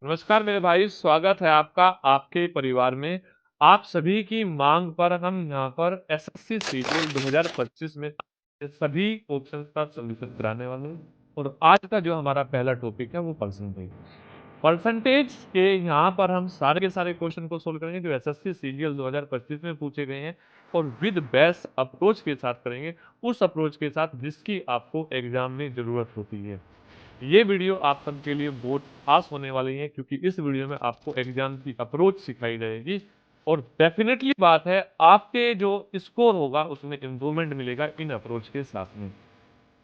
नमस्कार मेरे भाई, स्वागत है आपका आपके परिवार में। आप सभी की मांग पर हम यहाँ पर एसएससी सीजीएल 2025 में सभी क्वेश्चंस का सॉल्यूशन कराने वाले हैं। और आज का जो हमारा पहला टॉपिक है वो परसेंटेज। परसेंटेज के यहाँ पर हम सारे के सारे क्वेश्चन को सोल्व करेंगे जो एसएससी सीजीएल 2025 में पूछे गए हैं और विद बेस्ट अप्रोच के साथ करेंगे, उस अप्रोच के साथ जिसकी आपको एग्जाम में जरूरत होती है। ये वीडियो आप सबके लिए बहुत खास होने वाली है क्योंकि इस वीडियो में आपको एग्जाम की अप्रोच सिखाई जाएगी और डेफिनेटली बात है आपके जो स्कोर होगा उसमें इंप्रूवमेंट मिलेगा इन अप्रोच के साथ में।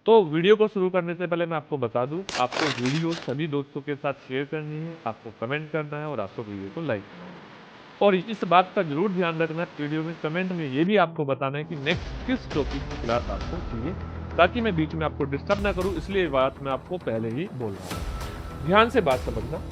तो वीडियो को शुरू करने से पहले मैं आपको बता दूं, आपको वीडियो सभी दोस्तों के साथ शेयर करनी है, आपको कमेंट करना है और आपको वीडियो को लाइक करना है। और इस बात का जरूर ध्यान रखना है, वीडियो में कमेंट में ये भी आपको बताना है कि नेक्स्ट किस टॉपिक की क्लास आपको चाहिए, ताकि मैं बीच में आपको डिस्टर्ब ना करूं। इसलिए ये बात मैं आपको पहले ही बोल रहा हूं, ध्यान से बात समझना।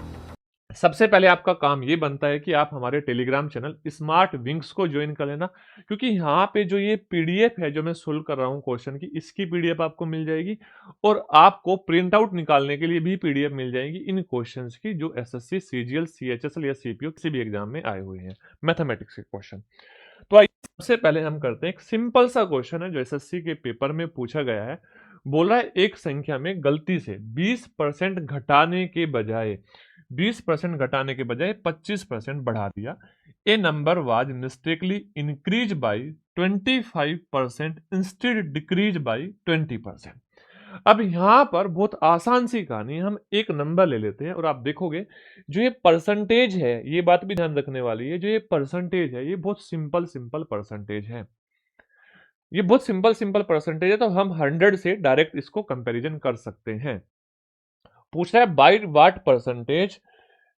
सबसे पहले आपका काम ये बनता है कि आप हमारे टेलीग्राम चैनल स्मार्ट विंग्स को ज्वाइन कर लेना, क्योंकि यहाँ पे जो ये पीडीएफ है जो मैं सोल्व कर रहा हूँ क्वेश्चन की, इसकी पीडीएफ आपको मिल जाएगी और आपको प्रिंट आउट निकालने के लिए भी पीडीएफ मिल जाएगी इन क्वेश्चंस की जो एसएससी सीजीएल सीएचएसएल या सीपीओ किसी भी एग्जाम में आए हुए हैं, मैथमेटिक्स के क्वेश्चन। तो आइए सबसे पहले हम करते हैं एक सिंपल सा क्वेश्चन है जो एसएससी के पेपर में पूछा गया है। बोल रहा है एक संख्या में गलती से 20% घटाने के बजाय 25% बढ़ा दिया। A number was mistakenly increase by 25% instead decrease by 20%। अब यहां पर बहुत आसान सी कहानी है, हम एक नंबर ले लेते हैं और आप देखोगे जो ये परसेंटेज है, ये बात भी ध्यान रखने वाली है, जो ये परसेंटेज है ये बहुत सिंपल सिंपल परसेंटेज है, ये बहुत सिंपल सिंपल परसेंटेज है। तो हम 100 से डायरेक्ट इसको कंपैरिजन कर सकते हैं। पूछ रहा है by what percentage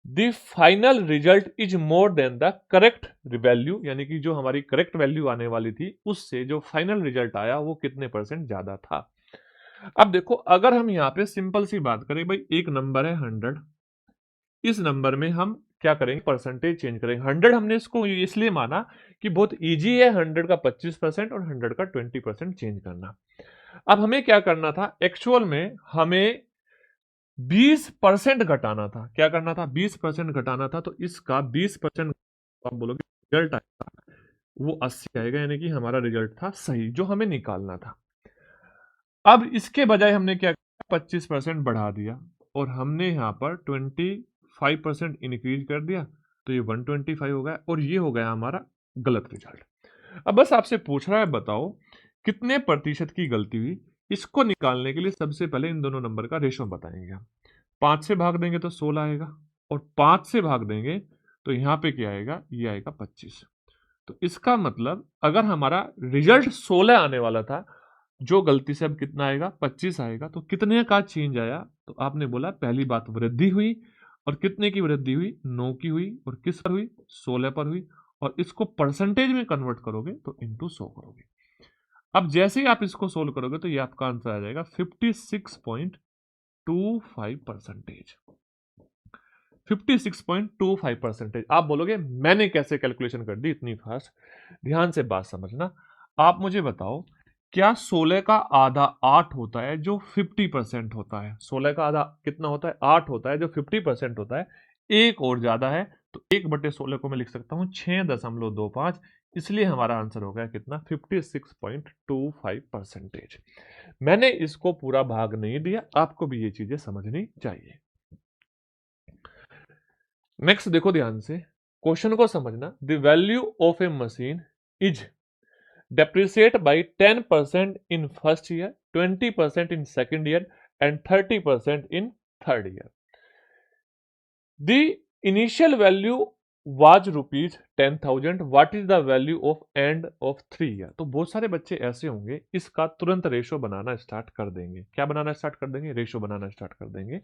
the final result is more than the correct value, यानी कि जो हमारी करेक्ट वैल्यू आने वाली थी उससे जो फाइनल रिजल्ट आया वो कितने परसेंट ज्यादा था। अब देखो, अगर हम यहाँ पे सिंपल सी बात करें, भाई एक नंबर है 100, इस नंबर में हम क्या करेंगे, परसेंटेज चेंज करेंगे। 100 हमने इसको इसलिए माना कि बहुत इजी है 100 का 25% और 100 का 20% चेंज करना। अब हमें क्या करना था, एक्चुअल में हमें 20% घटाना था। क्या करना था, 20% घटाना था। तो इसका 20% आप बोलोगे रिजल्ट आएगा वो 80 आएगा, यानी कि हमारा रिजल्ट था सही जो हमें निकालना था। अब इसके बजाय हमने क्या किया, 25% बढ़ा दिया और हमने यहां पर 25% इंक्रीज कर दिया, तो ये 125 हो गया और ये हो गया हमारा गलत रिजल्ट। अब बस आपसे पूछ रहा है, बताओ कितने प्रतिशत की गलती हुई। इसको निकालने के लिए सबसे पहले इन दोनों नंबर का रेशो बताएंगे हम। 5 से भाग देंगे तो 16 आएगा और 5 से भाग देंगे तो यहां पे क्या आएगा, ये आएगा 25। तो इसका मतलब अगर हमारा रिजल्ट 16 आने वाला था, जो गलती से अब कितना आएगा, 25 आएगा। तो कितने का चेंज आया, तो आपने बोला पहली बात वृद्धि हुई, और कितने की वृद्धि हुई, 9 की हुई, और किस पर हुई, 16 पर हुई। और इसको परसेंटेज में कन्वर्ट करोगे तो इंटू 100 करोगे। अब जैसे ही आप इसको सोल्व करोगे तो ये आपका आंसर आ जाएगा 56.25%। 56.25%। आप बोलोगे मैंने कैसे कैलकुलेशन कर दी इतनी फास्ट। ध्यान से बात समझना। आप मुझे बताओ, क्या 16 का आधा 8 होता है जो 50% होता है। 16 का आधा कितना होता है, 8 होता है जो 50% होता है। एक और ज्यादा है तो 1/16 को मैं लिख सकता हूं 6.25। इसलिए हमारा आंसर हो गया कितना, 56.25%। मैंने इसको पूरा भाग नहीं दिया, आपको भी ये चीजें समझनी चाहिए। नेक्स्ट देखो ध्यान से, क्वेश्चन को समझना। The value of A machine is depreciate by 10% in first year, 20% in second year and 30% in third year. The initial value was rupees 10,000. What is the value of end of 3 year? तो बहुत सारे बच्चे ऐसे होंगे इसका तुरंत ratio बनाना start कर देंगे। क्या बनाना स्टार्ट कर देंगे, रेशो बनाना स्टार्ट कर देंगे।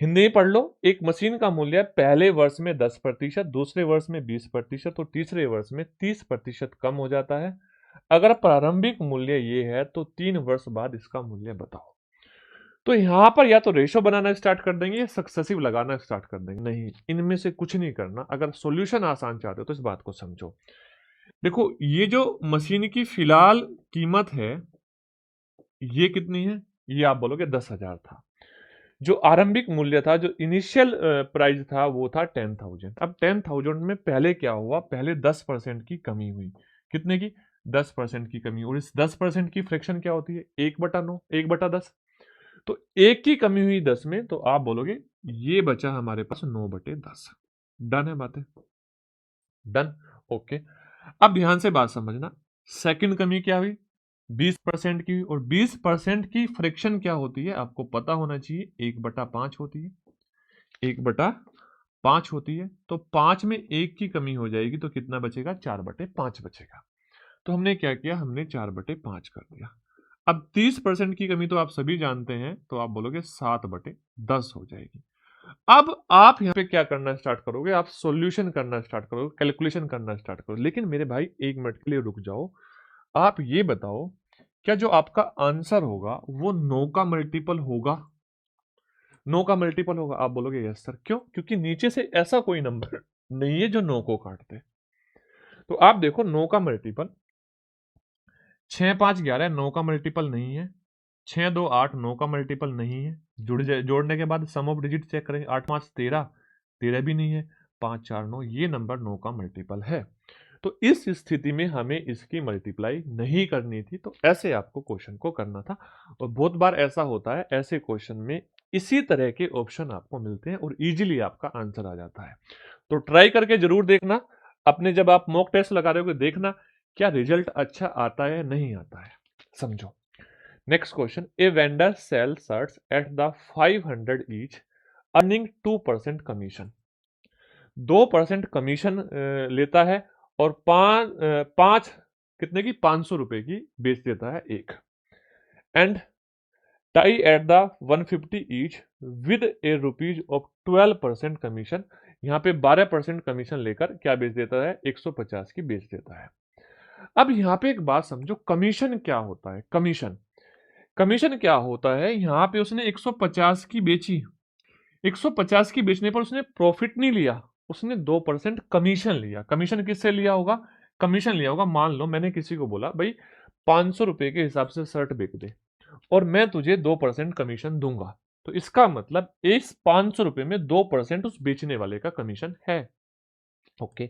हिंदी पढ़ लो। एक मशीन का मूल्य पहले वर्ष में 10%, दूसरे वर्ष में 20% और तीसरे वर्ष में 30% कम हो जाता है। अगर प्रारंभिक मूल्य ये है तो 3 वर्ष बाद इसका मूल्य बताओ। तो यहां पर या तो रेशो बनाना स्टार्ट कर देंगे या सक्सेसिव लगाना स्टार्ट कर देंगे। नहीं, इनमें से कुछ नहीं करना। अगर सॉल्यूशन आसान चाहते हो तो इस बात को समझो। देखो, ये जो मशीन की फिलहाल कीमत है ये कितनी है, ये आप बोलोगे 10,000 था। जो आरंभिक मूल्य था, जो इनिशियल प्राइस था, वो था 10,000। अब 10,000 में पहले क्या हुआ, पहले 10% की कमी हुई। कितने की? 10% की कमी। और इस 10% की फ्रैक्शन क्या होती है? 1/9, 1/10। तो 1 की कमी हुई 10 में, तो आप बोलोगे ये बचा हमारे पास 9/10। डन है बातें? डन। ओके। अब ध्यान से बात समझना, सेकंड कमी क्या हुई? 20% की। और 20% की फ्रैक्शन क्या होती है आपको पता होना चाहिए, 1/5 होती है। 1/5 होती है। तो 5 में 1 की कमी हो जाएगी तो कितना बचेगा? 4/5 बचेगा। तो हमने क्या किया? हमने 4/5 कर दिया। अब 30% की कमी तो आप सभी जानते हैं, तो आप बोलोगे 7/10 हो जाएगी। अब आप यहाँ पे क्या करना स्टार्ट करोगे? आप सॉल्यूशन करना स्टार्ट करोगे, कैलकुलेशन करना स्टार्ट करोगे। लेकिन मेरे भाई 1 मिनट के लिए रुक जाओ। आप ये बताओ, क्या जो आपका आंसर होगा वो 9 का मल्टीपल होगा? 9 का मल्टीपल होगा? आप बोलोगे यस सर। क्यों? क्योंकि नीचे से ऐसा कोई नंबर नहीं है जो 9 को काटते। तो आप देखो 9 का मल्टीपल 6 5 11, 9 का मल्टीपल नहीं है। 6 2 8, 9 का मल्टीपल नहीं है। जोड़ने के बाद सम ऑफ डिजिट चेक करेंगे, 8 5 13, 13 भी नहीं है। 5 4 9, ये नंबर 9 का मल्टीपल है। तो इस स्थिति में हमें इसकी मल्टीप्लाई नहीं करनी थी, तो ऐसे आपको क्वेश्चन को करना था। और बहुत बार ऐसा होता है, ऐसे क्वेश्चन में इसी तरह के ऑप्शन आपको मिलते हैं और इजीली आपका आंसर आ जाता है। तो ट्राई करके जरूर देखना। अपने जब आप मॉक टेस्ट लगा रहे हो देखना क्या रिजल्ट अच्छा आता है नहीं आता है। समझो। Next question, a vendor sell shirts at the 500 each earning 2% commission. 2% commission लेता है और पांच कितने की? 500 रुपए की बेच देता है एक। And tie at the 150 each with A rupees of 12% commission. यहां पे 12% कमीशन लेकर क्या बेच देता है? 150 की बेच देता है। अब यहां पे एक बात समझो, कमीशन क्या होता है? कमीशन कमीशन क्या होता है? यहां पे उसने 150 की बेची, 150 की बेचने पर उसने प्रॉफिट नहीं लिया, उसने 2% कमीशन लिया। कमीशन किससे लिया होगा? कमीशन लिया होगा, मान लो मैंने किसी को बोला भाई 500 रुपए के हिसाब से शर्ट बेच दे और मैं तुझे 2% कमीशन दूंगा। तो इसका मतलब इस 500 रुपए में 2% उस बेचने वाले का कमीशन है। ओके।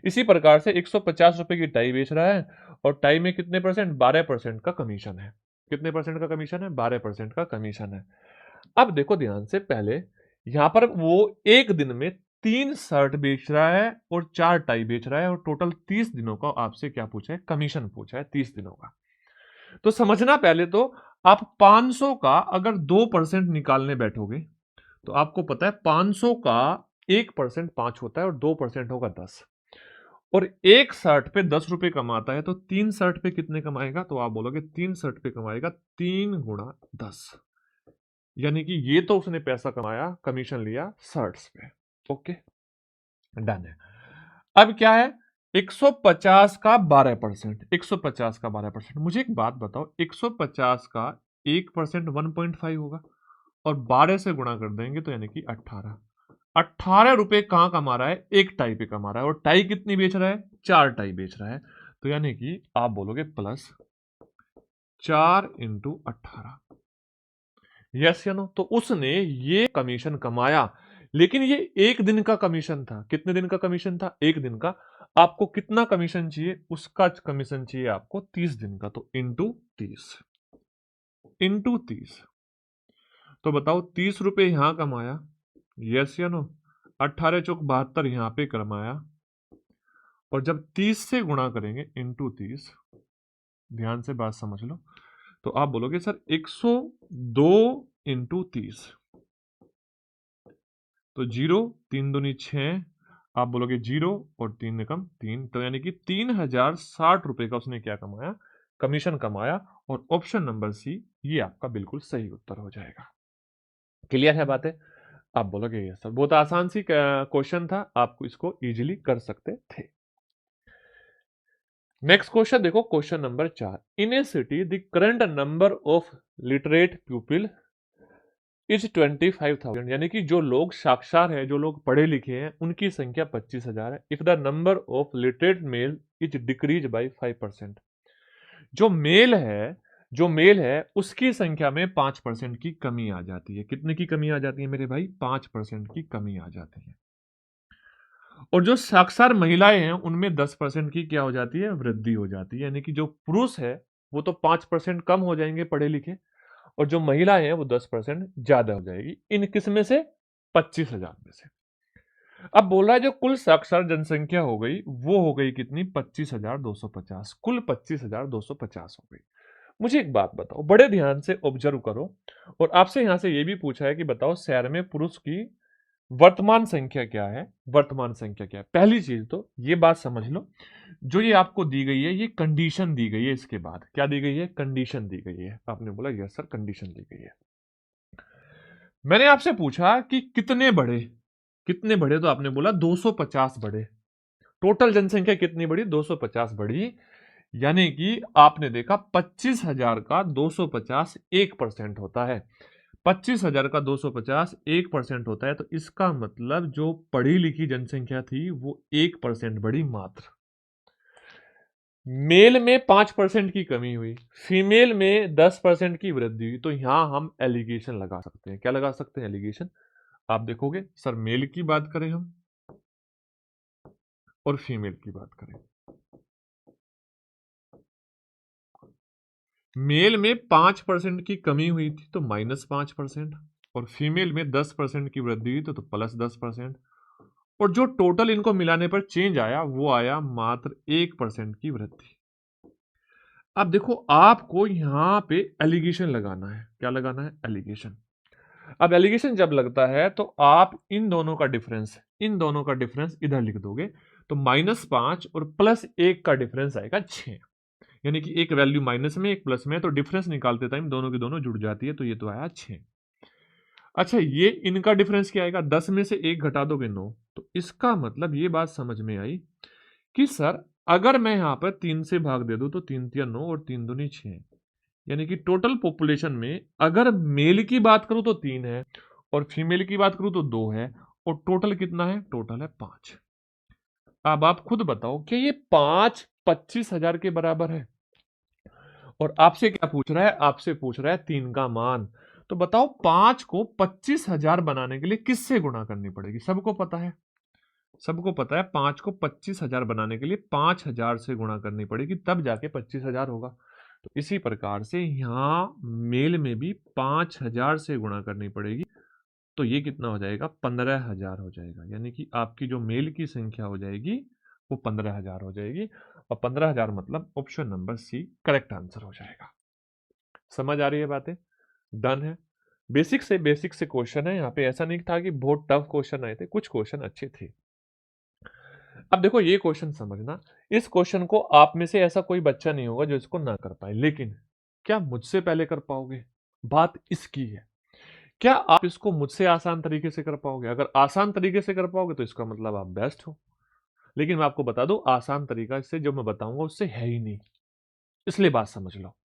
इसी प्रकार से 150 रुपए की टाई बेच रहा है और टाई में कितने परसेंट? 12% का कमीशन है। कितने परसेंट का कमीशन है? 12% का कमीशन है। अब देखो ध्यान से, पहले यहां पर वो एक दिन में 3 शर्ट बेच रहा है और 4 टाई बेच रहा है और टोटल 30 दिनों का आपसे क्या पूछा है? कमीशन पूछा है 30 दिनों का। तो समझना पहले तो, आप 500 का अगर 2% निकालने बैठोगे तो आपको पता है 500 का 1% 5 होता है और 2% होगा 10। और एक शर्ट पे 10 रुपए कमाता है तो 3 शर्ट पे कितने कमाएगा? तो आप बोलोगे 3 शर्ट पे कमाएगा 3 गुणा 10। यानी कि ये तो उसने पैसा कमाया, कमीशन लिया शर्ट्स पे। ओके, डन है। अब क्या है? 150 का 12%, 150 का 12%। मुझे एक बात बताओ, 150 का 1% 1.5 होगा और 12 से गुणा कर देंगे तो यानी कि 18। 18 रुपए कहां कमा रहा है? एक टाई पे कमा रहा है। और टाई कितनी बेच रहा है? 4 टाई बेच रहा है। तो यानी कि आप बोलोगे प्लस 4 इंटू 18। यस या नो? तो उसने ये कमीशन कमाया, लेकिन ये एक दिन का कमीशन था। कितने दिन का कमीशन था? एक दिन का। आपको कितना कमीशन चाहिए? उसका कमीशन चाहिए आपको 30 दिन का, तो इंटू 30। इंटू 30। तो बताओ 30 रुपए यहां कमाया, यस या नो? 18 चौक 72 यहां पे कमाया। और जब 30 से गुणा करेंगे इंटू 30, ध्यान से बात समझ लो, तो आप बोलोगे सर 102 इंटू 30। तो 0 3 दूनी 6, आप बोलोगे 0 और 3 एकम 3, तो यानी कि 3060 रुपए का उसने क्या कमाया? कमीशन कमाया। और ऑप्शन नंबर सी ये आपका बिल्कुल सही उत्तर हो जाएगा। क्लियर है बातें? आप बोलोगे यस सर। बहुत आसान सी क्वेश्चन था, आप इसको इजीली कर सकते थे। नेक्स्ट क्वेश्चन देखो, question number 4। In A city the current number of literate people is 25,000। यानी कि जो लोग साक्षर है, जो लोग पढ़े लिखे हैं, उनकी संख्या 25,000 है। If the number of literate male is decrease by 5%। जो मेल है, जो मेल है उसकी संख्या में 5% की कमी आ जाती है। कितने की कमी आ जाती है मेरे भाई? 5% की कमी आ जाती है। और जो साक्षर महिलाएं हैं उनमें 10% की क्या हो जाती है? वृद्धि हो जाती है। यानी कि जो पुरुष है वो तो 5% कम हो जाएंगे पढ़े लिखे, और जो महिलाएं हैं वो 10% ज्यादा हो जाएगी। इन किस में से? 25,000 में से। अब बोल रहा है जो कुल साक्षर जनसंख्या हो गई वो हो गई कितनी? 25,250। कुल 25,250 हो गई। मुझे एक बात बताओ, बड़े ध्यान से ऑब्जर्व करो, और आपसे यहां से यह भी पूछा है कि बताओ शहर में पुरुष की वर्तमान संख्या क्या है? वर्तमान संख्या क्या है? पहली चीज तो ये बात समझ लो, जो ये आपको दी गई है ये कंडीशन दी गई है। इसके बाद क्या दी गई है? कंडीशन दी गई है। आपने बोला यस सर कंडीशन दी गई है। मैंने आपसे पूछा कि कितने बढ़े, कितने बढ़े, तो आपने बोला 250 बढ़े। टोटल जनसंख्या कितनी बढ़ी? 250 बढ़ी। यानी कि आपने देखा 25,000 का 250 1% होता है। 25,000 का 250 1% होता है, तो इसका मतलब जो पढ़ी लिखी जनसंख्या थी वो 1% बढ़ी मात्र। मेल में 5% की कमी हुई, फीमेल में 10% की वृद्धि हुई। तो यहां हम एलिगेशन लगा सकते हैं। क्या लगा सकते हैं? एलिगेशन। आप देखोगे सर मेल की बात करें हम और फीमेल की बात करें, मेल में 5% की कमी हुई थी तो -5%, और फीमेल में 10% की वृद्धि हुई तो +10%, और जो टोटल इनको मिलाने पर चेंज आया वो आया मात्र 1% की वृद्धि। अब देखो आपको यहां पे एलिगेशन लगाना है। क्या लगाना है? एलिगेशन। अब एलिगेशन जब लगता है तो आप इन दोनों का डिफरेंस, इन दोनों का डिफरेंस इधर लिख दोगे, तो -5 और +1 का डिफरेंस आएगा 6। यानी कि एक वैल्यू माइनस में एक प्लस में, तो डिफरेंस निकालते टाइम दोनों की दोनों जुड़ जाती है, तो ये तो आया 6। अच्छा ये इनका डिफरेंस क्या आएगा? 10 में से 1 घटा दोगे 9। तो इसका मतलब ये बात समझ में आई कि सर अगर मैं यहां पर 3 से भाग दे दूं तो 3 तिया 9 और 3 दूनी 6। यानी कि टोटल पॉपुलेशन में अगर मेल की बात करूं तो 3 है, और फीमेल की बात करूं तो 2 है, और टोटल कितना है? टोटल है 5। अब आप खुद बताओ कि ये 5 25,000 के बराबर है, और आपसे क्या पूछ रहा है? आपसे पूछ रहा है 3 का मान। तो बताओ 5 को 25,000 बनाने के लिए किससे गुणा करनी पड़ेगी? सबको पता है, सबको पता है 5 को 25,000 बनाने के लिए 5,000 से गुणा करनी पड़ेगी, तब जाके 25,000 होगा। तो इसी प्रकार से यहां मेल में भी 5,000 से गुणा करनी पड़ेगी, तो ये कितना हो जाएगा? 15,000 हो जाएगा। यानी कि आपकी जो मेल की संख्या हो जाएगी वो 15,000 हो जाएगी, और 15,000 मतलब option number C correct answer हो जाएगा। समझ आ रही है बातें? डन है। बेसिक से क्वेश्चन है, यहाँ पे ऐसा नहीं था कि बहुत टफ क्वेश्चन आए थे, कुछ क्वेश्चन अच्छे थे। अब देखो ये क्वेश्चन समझना, इस क्वेश्चन को आप में से ऐसा कोई बच्चा नहीं होगा जो इसको ना कर पाए, लेकिन क्या मुझसे पहले कर पाओगे? बात इसकी है, क्या आप इसको मुझसे आसान तरीके से कर पाओगे? अगर आसान तरीके से कर पाओगे तो इसका मतलब आप बेस्ट हो, लेकिन मैं आपको बता दूं आसान तरीका इससे जो मैं बताऊंगा उससे है ही नहीं, इसलिए बात समझ लो।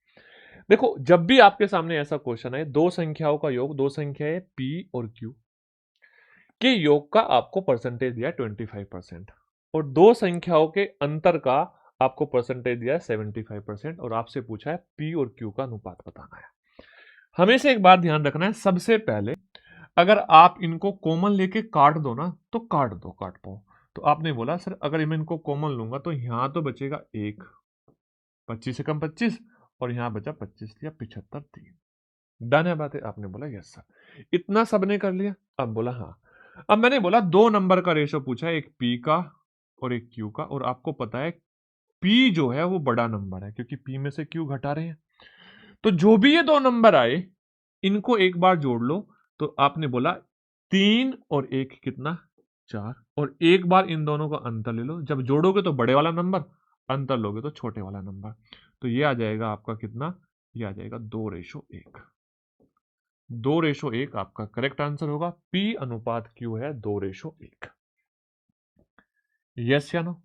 देखो जब भी आपके सामने ऐसा क्वेश्चन है, दो संख्याओं का योग, दो संख्या है P और Q के योग का आपको परसेंटेज दिया 25%, और दो संख्याओं के अंतर का आपको परसेंटेज दिया है 75%, और आपसे पूछा है P और Q का अनुपात बताना है। हमेशा एक बात ध्यान रखना है, सबसे पहले अगर आप इनको कॉमन लेके काट दो ना तो काट दो, काट पाओ। तो आपने बोला सर अगर मैं इनको कॉमन लूंगा तो यहां तो बचेगा 1, 25 से कम 25, और यहां बचा 25 या 75 3। डन है बात है? आपने बोला यस सर। इतना सबने कर लिया? अब बोला हाँ। अब मैंने बोला दो नंबर का रेशो पूछा है, एक P का और एक Q का, और आपको पता है P जो है वो बड़ा नंबर है क्योंकि P में से Q घटा रहे हैं। तो जो भी ये दो नंबर आए इनको एक बार जोड़ लो, तो आपने बोला 3 और 1 कितना? 4, और एक बार इन दोनों का अंतर ले लो, जब जोड़ोगे तो बड़े वाला नंबर, अंतर लोगे तो छोटे वाला नंबर। तो ये आ जाएगा आपका कितना? ये आ जाएगा 2:1। 2:1 आपका करेक्ट आंसर होगा। P अनुपात Q है 2:1। यस या नो?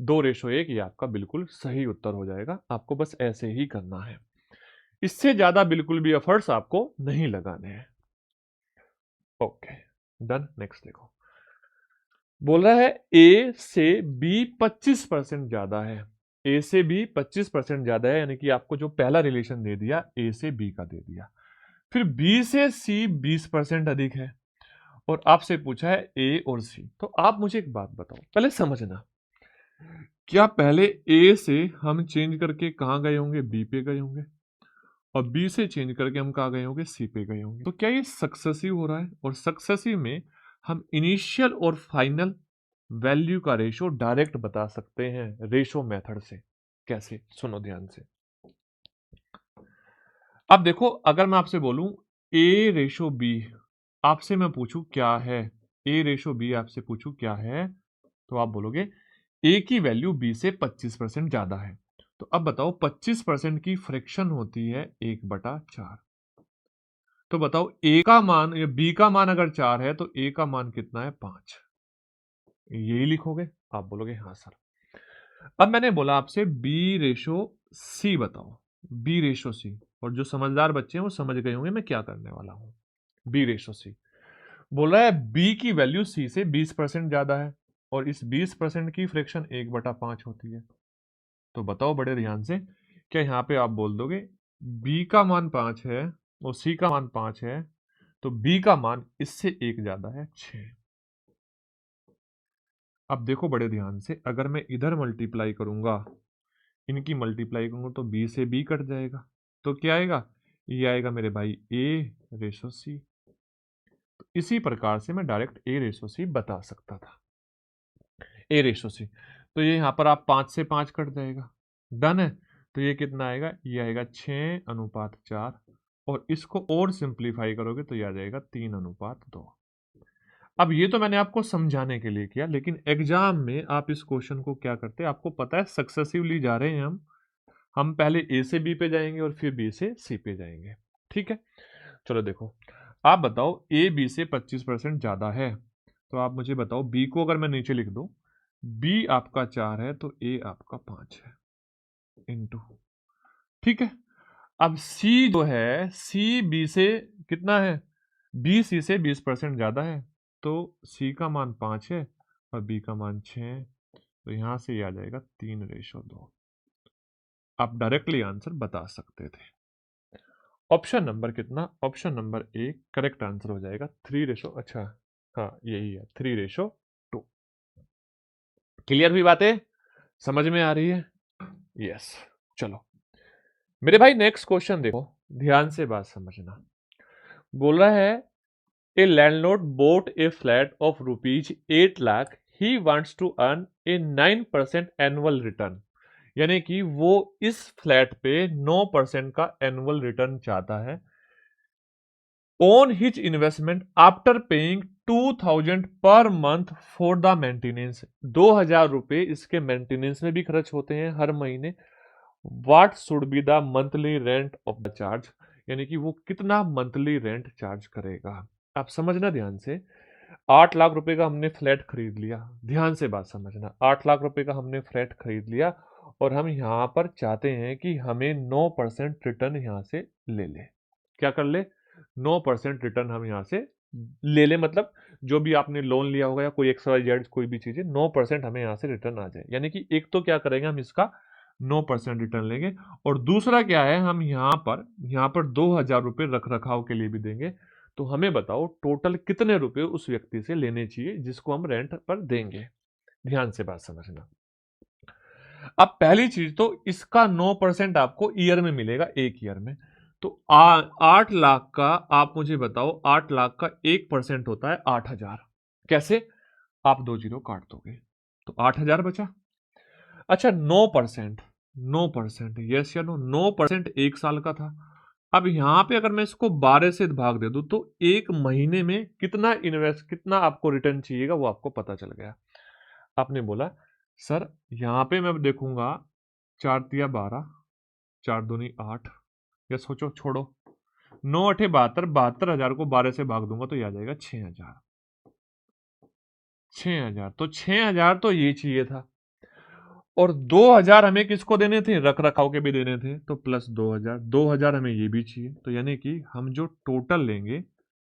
2:1 ये आपका बिल्कुल सही उत्तर हो जाएगा। आपको बस ऐसे ही करना है, इससे ज्यादा बिल्कुल भी एफर्ट्स आपको नहीं लगाने हैं। Okay done. नेक्स्ट देखो, बोल रहा है A से B 25% ज्यादा है। ए से बी 25% ज्यादा है, यानी कि आपको जो पहला रिलेशन दे दिया ए से बी का दे दिया। फिर बी से सी 20% अधिक है और आपसे पूछा है ए और सी। तो आप मुझे एक बात बताओ, पहले समझना, क्या पहले ए से हम चेंज करके कहां गए होंगे? बी पे गए होंगे, और बी से चेंज करके हम कहां गए होंगे? सी पे गए होंगे। तो क्या ये सक्सेसिव हो रहा है? और सक्सेसिव में हम इनिशियल और फाइनल वैल्यू का रेशो डायरेक्ट बता सकते हैं रेशो मेथड से। कैसे? सुनो ध्यान से। अब देखो, अगर मैं आपसे बोलूं ए रेशो बी, आपसे मैं पूछूं क्या है, ए रेशो बी आपसे पूछूं क्या है, तो आप बोलोगे ए की वैल्यू बी से 25% ज्यादा है। तो अब बताओ 25% की फ्रैक्शन होती है 1/4। तो बताओ ए का मान या बी का मान अगर 4 है तो ए का मान कितना है? 5। यही लिखोगे? आप बोलोगे हाँ सर। अब मैंने बोला आपसे बी रेशो सी बताओ, बी रेशो सी, और जो समझदार बच्चे हैं वो समझ गए होंगे मैं क्या करने वाला हूं। बी रेशो सी बोल रहा है बी की वैल्यू सी से 20% ज्यादा है और इस 20% की फ्रैक्शन 1/5 होती है। तो बताओ बड़े ध्यान से, क्या यहां पे आप बोल दोगे बी का मान 5 है और सी का मान 5 है, तो बी का मान इससे 1 ज्यादा है 6। अब देखो बड़े ध्यान से, अगर मैं इधर मल्टीप्लाई करूंगा, इनकी मल्टीप्लाई करूंगा, तो बी से बी कट जाएगा, तो क्या आएगा? ये आएगा मेरे भाई ए रेशो सी। तो इसी प्रकार से मैं डायरेक्ट ए रेशो सी बता सकता था, ए रेशो सी। तो ये यहां पर आप 5 से 5 कट जाएगा, डन है। तो ये कितना आएगा? ये आएगा 6:4, और इसको और सिंप्लीफाई करोगे तो ये आ जाएगा 3:2। अब ये तो मैंने आपको समझाने के लिए किया, लेकिन एग्जाम में आप इस क्वेश्चन को क्या करते हैं, आपको पता है सक्सेसिवली जा रहे हैं हम पहले ए से बी पे जाएंगे और फिर बी से सी पे जाएंगे। ठीक है, चलो देखो, आप बताओ ए बी से 25% ज्यादा है, तो आप मुझे बताओ बी को अगर मैं नीचे लिख दूं, बी आपका 4 है तो ए आपका 5 है इनटू, ठीक है। अब सी जो है, सी बी से कितना है? बी सी से 20% ज्यादा है, तो सी का मान 5 है और बी का मान 6 है, तो यहां से ये आ जाएगा 3:2। आप डायरेक्टली आंसर बता सकते थे। ऑप्शन नंबर कितना? Option number A correct answer हो जाएगा 3 अच्छा, हाँ यही है 3:2। क्लियर हुई बातें? समझ में आ रही है? यस। चलो मेरे भाई नेक्स्ट क्वेश्चन देखो, ध्यान से बात समझना। बोल रहा है a landlord bought a flat of ₹8 lakh, he wants to earn a 9% annual return, यानी कि वो इस फ्लैट पे 9% का एनुअल रिटर्न चाहता है on his investment after paying 2000 per month for the maintenance. 2000 रुपए इसके मेंटेनेंस में भी खर्च होते हैं हर महीने। What should be the monthly rent of the charge, यानी कि वो कितना मंथली रेंट चार्ज करेगा। आप समझना ध्यान से, 8 लाख रुपए का हमने फ्लैट खरीद लिया, ध्यान से बात समझना, 8 लाख रुपए का हमने फ्लैट खरीद लिया और हम यहां पर चाहते हैं कि हमें 9% रिटर्न यहां से ले ले। क्या कर ले? 9% रिटर्न हम यहां से ले ले, मतलब जो भी आपने लोन लिया होगा या कोई XYZ कोई भी चीज है, 9% हमें यहां से रिटर्न आ जाए। यानी कि एक तो क्या करेंगे, हम इसका 9% रिटर्न लेंगे, और दूसरा क्या है, हम यहाँ पर 2000 रुपए रख रखाव के लिए भी देंगे। तो हमें बताओ टोटल कितने रुपए उस व्यक्ति से लेने चाहिए जिसको हम रेंट पर देंगे। ध्यान से बात समझना। अब पहली चीज तो इसका 9% आपको ईयर में मिलेगा, एक ईयर में। तो 8 लाख का, आप मुझे बताओ 8 लाख का 1% होता है 8,000। कैसे? आप 2 जीरो काट दोगे तो 8,000 बचा। अच्छा 9%, 9%, यस या नो? 9% एक साल का था। अब यहां पे अगर मैं इसको 12 से भाग दे दूं तो एक महीने में कितना आपको रिटर्न चाहिएगा वो आपको पता चल गया। आपने बोला सर यहां पे मैं देखूंगा 4 तिया 12, 4 दूनी 8, या सोचो छोड़ो, 9 8 72, 72,000 को 12 से भाग दूंगा तो ये आ जाएगा 6,000। 6,000 तो 6,000 तो ये चाहिए था, और 2,000 हमें किसको देने थे? रख रखाव के भी देने थे, तो प्लस 2,000, 2,000 हमें ये भी चाहिए। तो यानी कि हम जो टोटल लेंगे,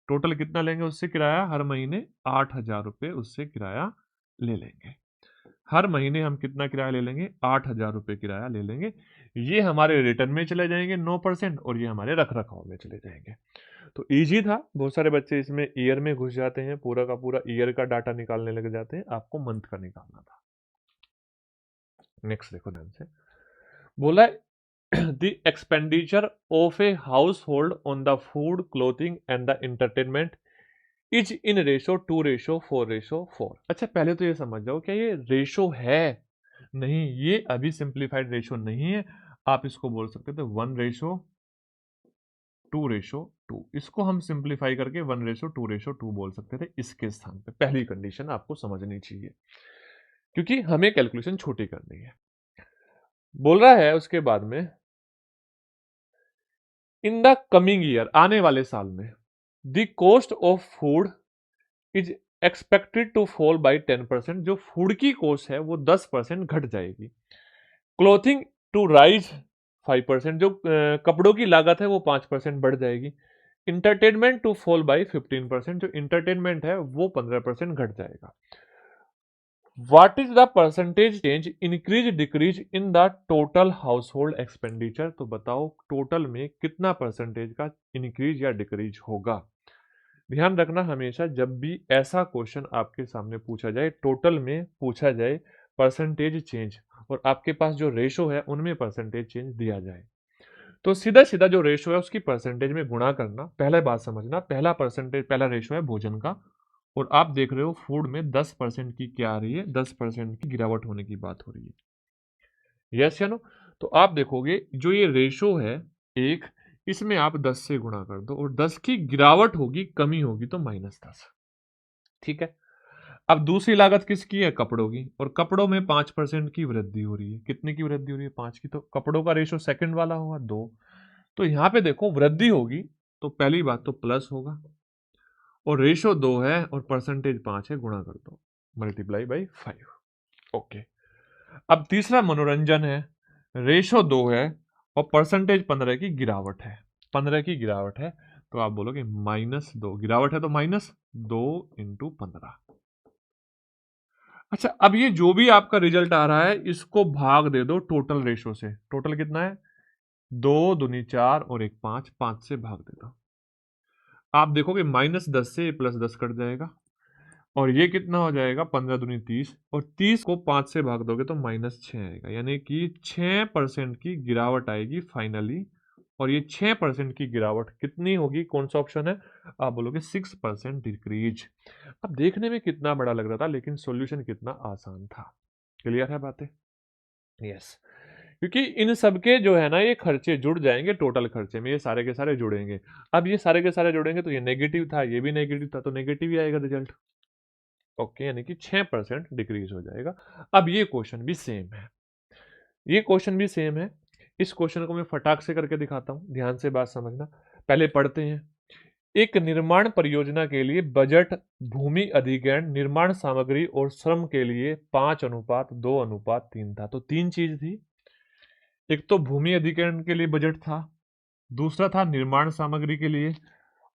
टोटल कितना लेंगे उससे किराया? हर महीने 8,000 रुपए उससे किराया ले लेंगे। हर महीने हम कितना किराया ले लेंगे, 8,000 रुपये किराया ले लेंगे। ये हमारे रिटर्न में चले जाएंगे 9% और ये हमारे रख रखाव में चले जाएंगे। तो इजी था। बहुत सारे बच्चे इसमें ईयर में घुस जाते हैं, पूरा का पूरा ईयर का डाटा निकालने लग जाते हैं, आपको मंथ का निकालना था। नेक्स्ट देखो ध्यान से, बोला the expenditure of a house hold on the food, clothing and the entertainment is in ratio 2:4:4। अच्छा पहले तो ये समझ जाओ क्या ये रेशो है, नहीं ये अभी सिंप्लीफाइड रेशो नहीं है, आप इसको बोल सकते थे 1:2:2। इसको हम सिंप्लीफाई करके 1:2:2 बोल सकते थे इसके स्थान पे। पहली कंडीशन आपको समझनी चाहिए क्योंकि हमें कैलकुलेशन छोटी करनी है। बोल रहा है उसके बाद में इन द कमिंग ईयर, आने वाले साल में, the cost of food is expected to fall by 10%। जो फूड की कॉस्ट है वो 10% घट जाएगी। Clothing to rise 5%। जो कपड़ों की लागत है वो 5% बढ़ जाएगी। Entertainment to fall by 15%। जो इंटरटेनमेंट है वो 15% घट जाएगा। What is the percentage change increase decrease in the total household expenditure. तो बताओ टोटल में कितना परसेंटेज का इंक्रीज या डिक्रीज होगा। ध्यान रखना हमेशा जब भी ऐसा क्वेश्चन आपके सामने पूछा जाए, टोटल में पूछा जाए परसेंटेज चेंज और आपके पास जो रेशो है उनमें परसेंटेज चेंज दिया जाए, तो सीधा सीधा जो रेशो है उसकी परसेंटेज में गुणा करना। पहला बात समझना, पहला रेशो है भोजन का और आप देख रहे हो फूड में 10% की क्या आ रही है, 10% की गिरावट होने की बात हो रही है, यस या नो। तो आप देखोगे जो ये रेशो है एक, इसमें आप 10 से गुणा कर दो और 10 की गिरावट होगी, कमी होगी तो -10। ठीक है। अब दूसरी लागत किसकी है, कपड़ों की, और कपड़ों में 5% की वृद्धि हो रही है। कितने की वृद्धि हो रही है, 5 की। तो कपड़ों का रेशो सेकंड वाला होगा 2, तो यहां पे देखो वृद्धि होगी तो पहली बात तो प्लस होगा, और रेशो 2 है और परसेंटेज 5 है, गुणा कर दो, मल्टीप्लाई बाई 5। ओके। अब तीसरा मनोरंजन है, रेशो 2 है और परसेंटेज 15 की गिरावट है, 15 की गिरावट है, तो आप बोलोगे -2, गिरावट है तो -2 × 15। अच्छा अब ये जो भी आपका रिजल्ट आ रहा है इसको भाग दे दो टोटल रेशो से। टोटल कितना है, 2 दूनी 4 और 1 5, 5 से भाग दे दो। आप देखोगे -10 से +10 कट जाएगा और ये कितना हो जाएगा, 15 दूनी 30 और 30 को 5 से भाग दोगे तो -6 आएगा, यानी कि 6% की गिरावट आएगी फाइनली। और ये 6% की गिरावट कितनी होगी, कौन सा ऑप्शन है, आप बोलोगे 6% डिक्रीज। अब देखने में कितना बड़ा लग रहा था लेकिन सॉल्यूशन कितना आसान था। क्लियर है बातें, यस। क्योंकि इन सबके जो है ना ये खर्चे जुड़ जाएंगे टोटल खर्चे में, ये सारे के सारे जुड़ेंगे। अब ये सारे के सारे जुड़ेंगे तो ये नेगेटिव था, ये भी नेगेटिव था, तो नेगेटिव ही आएगा रिजल्ट। ओके, यानी कि 6% डिक्रीज हो जाएगा। अब ये क्वेश्चन भी सेम है, ये क्वेश्चन भी सेम है। इस क्वेश्चन को मैं फटाक से करके दिखाता हूं, ध्यान से बात समझना। पहले पढ़ते हैं। एक निर्माण परियोजना के लिए बजट भूमि अधिग्रहण, निर्माण सामग्री और श्रम के लिए 5:2:3 था। तो तीन चीज थी, एक तो भूमि अधिग्रहण के लिए बजट था, दूसरा था निर्माण सामग्री के लिए,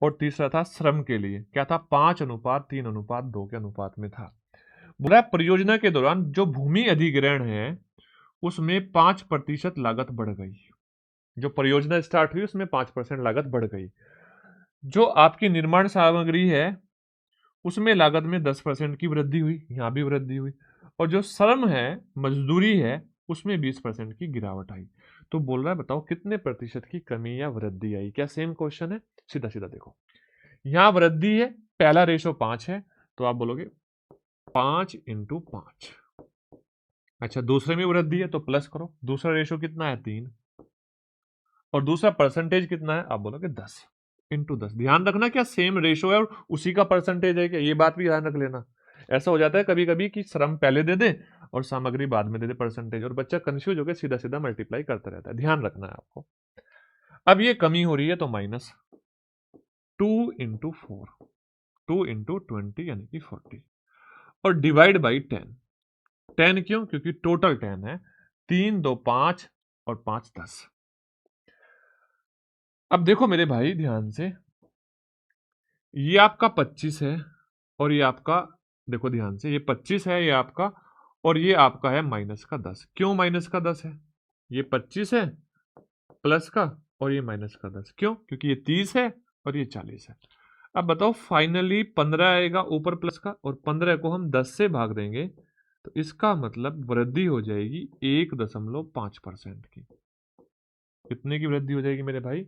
और तीसरा था श्रम के लिए। क्या था, 5:3:2 के अनुपात में था। बोला परियोजना के दौरान जो भूमि अधिग्रहण है उसमें 5% लागत बढ़ गई। जो परियोजना स्टार्ट हुई उसमें 5% लागत बढ़ गई। जो आपकी निर्माण सामग्री है उसमें लागत में 10% की वृद्धि हुई, यहां भी वृद्धि हुई, और जो श्रम है, मजदूरी है, उसमें 20% की गिरावट आई। तो बोल रहा है बताओ कितने प्रतिशत की कमी या वृद्धि आई। क्या सेम क्वेश्चन है, सीधा सीधा देखो। यहां वृद्धि है, पहला रेशो 5 है, तो आप बोलोगे 5 × 5। अच्छा दूसरे में वृद्धि है तो प्लस करो, दूसरा रेशो कितना है 3, और दूसरा परसेंटेज कितना है, आप बोलोगे 10 × 10। ध्यान रखना क्या सेम रेशो है और उसी का परसेंटेज है क्या, ये बात भी ध्यान रख लेना। ऐसा हो जाता है कभी कभी कि श्रम पहले दे दे और सामग्री बाद में दे दे परसेंटेज, और बच्चा कंफ्यूज होकर सीधा सीधा मल्टीप्लाई करता रहता है, ध्यान रखना है आपको। अब ये कमी हो रही है तो -2 × 4, 2 × 20 यानी कि 40, और डिवाइड बाई 10। 10 क्यों, क्योंकि टोटल 10 है, 3 2 5 और 5 10। अब देखो मेरे भाई ध्यान से, ये आपका 25 है और ये आपका, देखो ध्यान से, ये 25 है ये आपका, और ये आपका है माइनस का 10। क्यों माइनस का 10 है? ये 25 है प्लस का, और ये माइनस का 10। क्यों? क्योंकि ये 30 है और ये 40 है। अब बताओ, फाइनली 15 आएगा ऊपर प्लस का, और 15 को हम 10 से भाग देंगे तो इसका मतलब वृद्धि हो जाएगी 1.5% की। कितने की वृद्धि हो जाएगी मेरे भाई?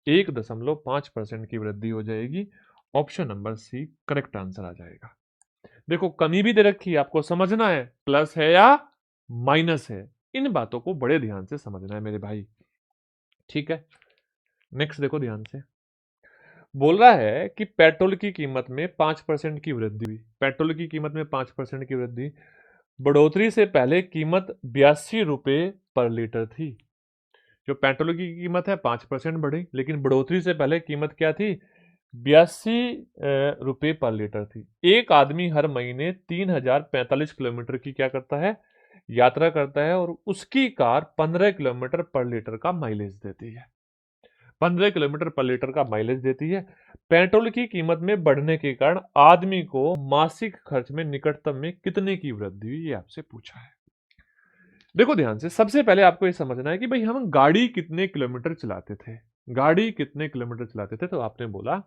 1.5% की वृद्धि हो जाएगी। Option number C correct answer आ जाएगा। देखो, कमी भी दे रखी है, आपको समझना है प्लस है या माइनस है। इन बातों को बड़े ध्यान से समझना है मेरे भाई, ठीक है। नेक्स्ट देखो ध्यान से, बोल रहा है कि पेट्रोल की कीमत में 5% की वृद्धि हुई। पेट्रोल की कीमत में 5% की वृद्धि, बढ़ोतरी से पहले कीमत 82 रुपए पर लीटर थी। जो पेट्रोल की कीमत है 5% बढ़ी, लेकिन बढ़ोतरी से पहले कीमत क्या थी? 82 रुपए पर लीटर थी। एक आदमी हर महीने 3045 किलोमीटर की क्या करता है? यात्रा करता है, और उसकी कार 15 किलोमीटर पर लीटर का माइलेज देती है। 15 किलोमीटर पर लीटर का माइलेज देती है। पेट्रोल की कीमत में बढ़ने के कारण आदमी को मासिक खर्च में निकटतम में कितने की वृद्धि हुई, ये आपसे पूछा है। देखो ध्यान से, सबसे पहले आपको ये समझना है कि भाई हम गाड़ी कितने किलोमीटर चलाते थे। गाड़ी कितने किलोमीटर चलाते थे? तो आपने बोला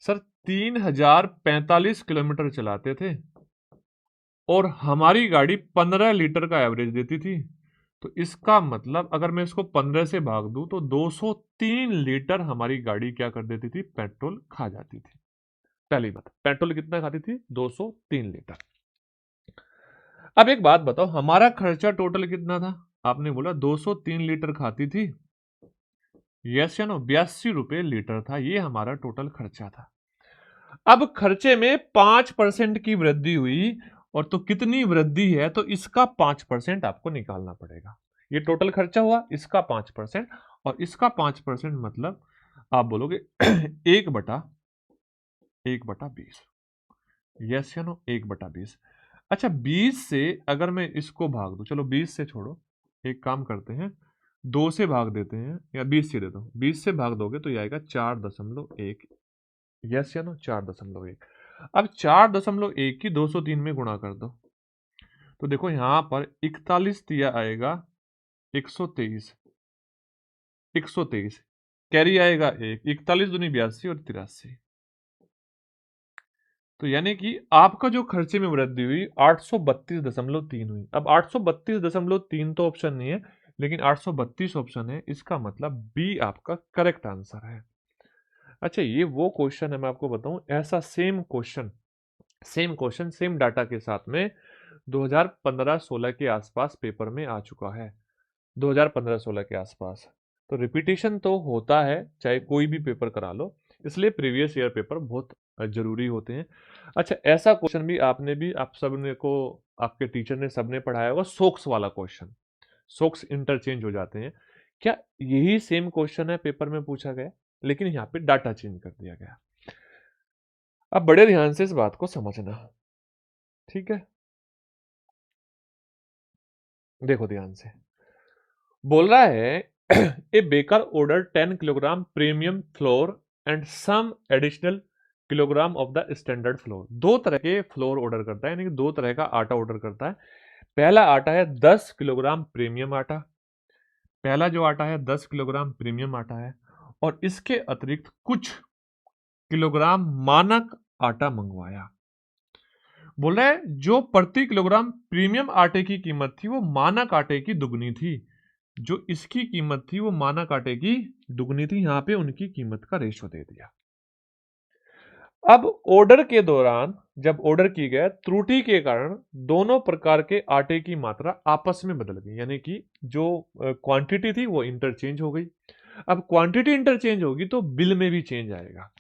सर 3045 किलोमीटर चलाते थे, और हमारी गाड़ी 15 लीटर का एवरेज देती थी। तो इसका मतलब अगर मैं इसको 15 से भाग दूं तो 203 लीटर हमारी गाड़ी क्या कर देती थी? पेट्रोल खा जाती थी। पहली बात, पेट्रोल कितना खाती थी? 203 लीटर। अब एक बात बताओ, हमारा खर्चा टोटल कितना था? आपने बोला 203 लीटर खाती थी, यस या नो? 82 रुपए लीटर था, ये हमारा टोटल खर्चा था। अब खर्चे में 5% की वृद्धि हुई, और तो कितनी वृद्धि है? तो इसका 5% आपको निकालना पड़ेगा। ये टोटल खर्चा हुआ, इसका 5%, और इसका 5% मतलब आप बोलोगे 1/20। यस या नो? 1/20। अच्छा, 20 से अगर मैं इसको भाग दूं, चलो 20 से छोड़ो, एक काम करते हैं, 2 से भाग देते हैं, या 20 से दे दो। 20 से भाग दोगे तो ये आएगा 4.1। यस या नो? 4.1। अब 4.1 की 203 में गुणा कर दो, तो देखो यहां पर 41 दिया आएगा 123। 123 कैरी आएगा 1, 41 दूनी 82 और 83। तो यानी कि आपका जो खर्चे में वृद्धि हुई 832.3 हुई। अब 832.3 तो ऑप्शन नहीं है, लेकिन 832 ऑप्शन है, इसका मतलब बी आपका करेक्ट आंसर है। अच्छा, ये वो क्वेश्चन है, मैं आपको बताऊं, ऐसा सेम क्वेश्चन सेम डाटा के साथ में 2015-16 के आसपास पेपर में आ चुका है। 2015-16 के आसपास। तो रिपीटिशन तो होता है चाहे कोई भी पेपर करा लो, इसलिए प्रीवियस ईयर पेपर बहुत जरूरी होते हैं। अच्छा, ऐसा क्वेश्चन भी आप सबने को, आपके टीचर ने सबने पढ़ाया होगा, सोक्स वाला क्वेश्चन। सोक्स इंटरचेंज हो जाते हैं क्या? यही सेम क्वेश्चन है, पेपर में पूछा गया, लेकिन यहाँ पे डाटा चेंज कर दिया गया। अब बड़े ध्यान से इस बात को समझना, ठीक है। देखो ध्यान से, बोल रहा है a baker order 10 kilogram premium flour and some additional kilogram of the standard flour. दो तरह के फ्लोर ऑर्डर करता है, यानी कि दो तरह का आटा ऑर्डर करता है। पहला आटा है 10 किलोग्राम प्रीमियम आटा। पहला जो आटा है 10 किलोग्राम प्रीमियम आटा है, और इसके अतिरिक्त कुछ किलोग्राम मानक आटा मंगवाया। बोल रहा है जो प्रति किलोग्राम प्रीमियम आटे की कीमत थी वो मानक आटे की दुगनी थी। जो इसकी कीमत थी वो मानक आटे की दुगनी थी। यहां पे उनकी कीमत का रेशो दे दिया। अब ऑर्डर के दौरान जब ऑर्डर की गया, त्रुटि के कारण दोनों प्रकार के आटे की मात्रा आपस में बदल गई, यानी कि जो क्वांटिटी थी वो इंटरचेंज हो गई। अब क्वांटिटी इंटरचेंज होगी तो बिल में भी चेंज आएगा,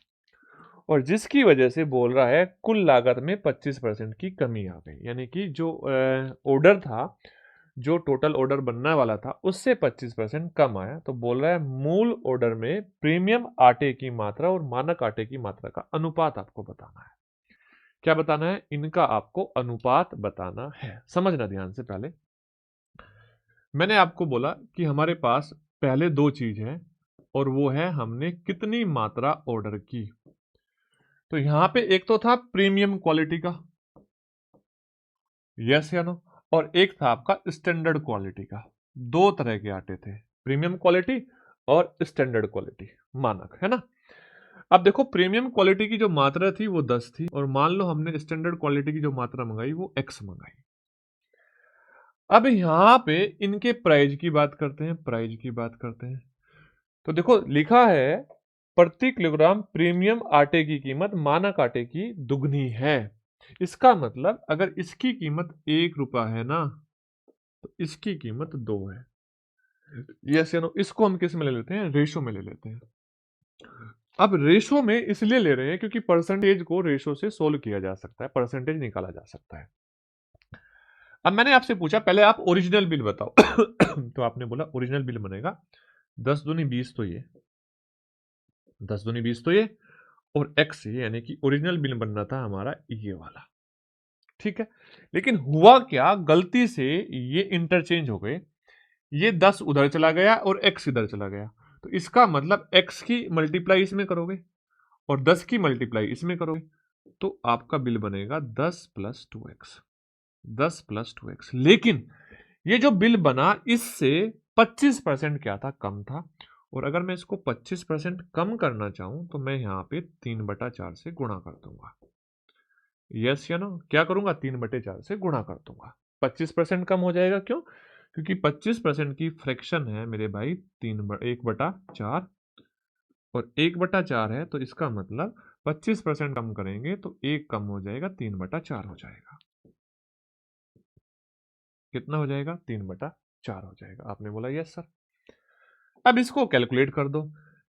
और जिसकी वजह से बोल रहा है कुल लागत में 25% की कमी आ गई। यानी कि जो ऑर्डर था, जो टोटल ऑर्डर बनने वाला था, उससे 25% कम आया। तो बोल रहा है मूल ऑर्डर में प्रीमियम आटे की मात्रा और मानक आटे की मात्रा का अनुपात आपको बताना है। क्या बताना है? इनका आपको अनुपात बताना है। समझना ध्यान से। पहले मैंने आपको बोला कि हमारे पास पहले दो चीज है, और वो है हमने कितनी मात्रा ऑर्डर की। तो यहां पे एक तो था प्रीमियम क्वालिटी का, यस या नो? और एक था आपका स्टैंडर्ड क्वालिटी का। दो तरह के आटे थे, प्रीमियम क्वालिटी और स्टैंडर्ड क्वालिटी, मानक, है ना। अब देखो प्रीमियम क्वालिटी की जो मात्रा थी वो 10 थी, और मान लो हमने स्टैंडर्ड क्वालिटी की जो मात्रा मंगाई वो x मंगाई। अब यहां पे इनके प्राइस की बात करते हैं, प्राइस की बात करते हैं। तो देखो लिखा है प्रति किलोग्राम प्रीमियम आटे की कीमत मानक आटे की दुगनी है। इसका मतलब अगर इसकी कीमत 1 रुपया है ना, तो इसकी कीमत 2 है। यस या नो, इसको हम किस में ले लेते हैं, रेशो में ले लेते हैं। अब रेशो में इसलिए ले रहे हैं क्योंकि परसेंटेज को रेशो से सोल्व किया जा सकता है, परसेंटेज निकाला जा सकता है। अब मैंने आपसे पूछा पहले आप ओरिजिनल बिल बताओ तो आपने बोला ओरिजिनल बिल बनेगा 10 दूनी 20, तो ये 10 दूनी 20 तो ये, और x ये, यानी कि ओरिजिनल बिल बनना था हमारा ये वाला। ठीक है, लेकिन हुआ क्या, गलती से ये इंटरचेंज हो गए, ये 10 उधर चला गया और x इधर चला गया। तो इसका मतलब x की मल्टीप्लाई इसमें करोगे और 10 की मल्टीप्लाई इसमें करोगे, तो आपका बिल बनेगा 10 प्लस 2x, 10 प्लस 2x। लेकिन ये जो बिल बना इससे 25% क्या था, कम था। और अगर मैं इसको 25% कम करना चाहूं तो मैं यहां पे 3/4 से गुणा कर दूंगा। यस या नो, क्या करूंगा, 3/4 से गुणा कर दूंगा। 25% कम हो जाएगा, क्यों, क्योंकि 25% की फ्रैक्शन है मेरे भाई 1/4, और 1/4 है, तो इसका मतलब 25% कम करेंगे तो 1 कम हो जाएगा, 3/4 हो जाएगा। कितना हो जाएगा, 3/4 हो जाएगा। आपने बोला यस सर। अब इसको कैलकुलेट कर दो।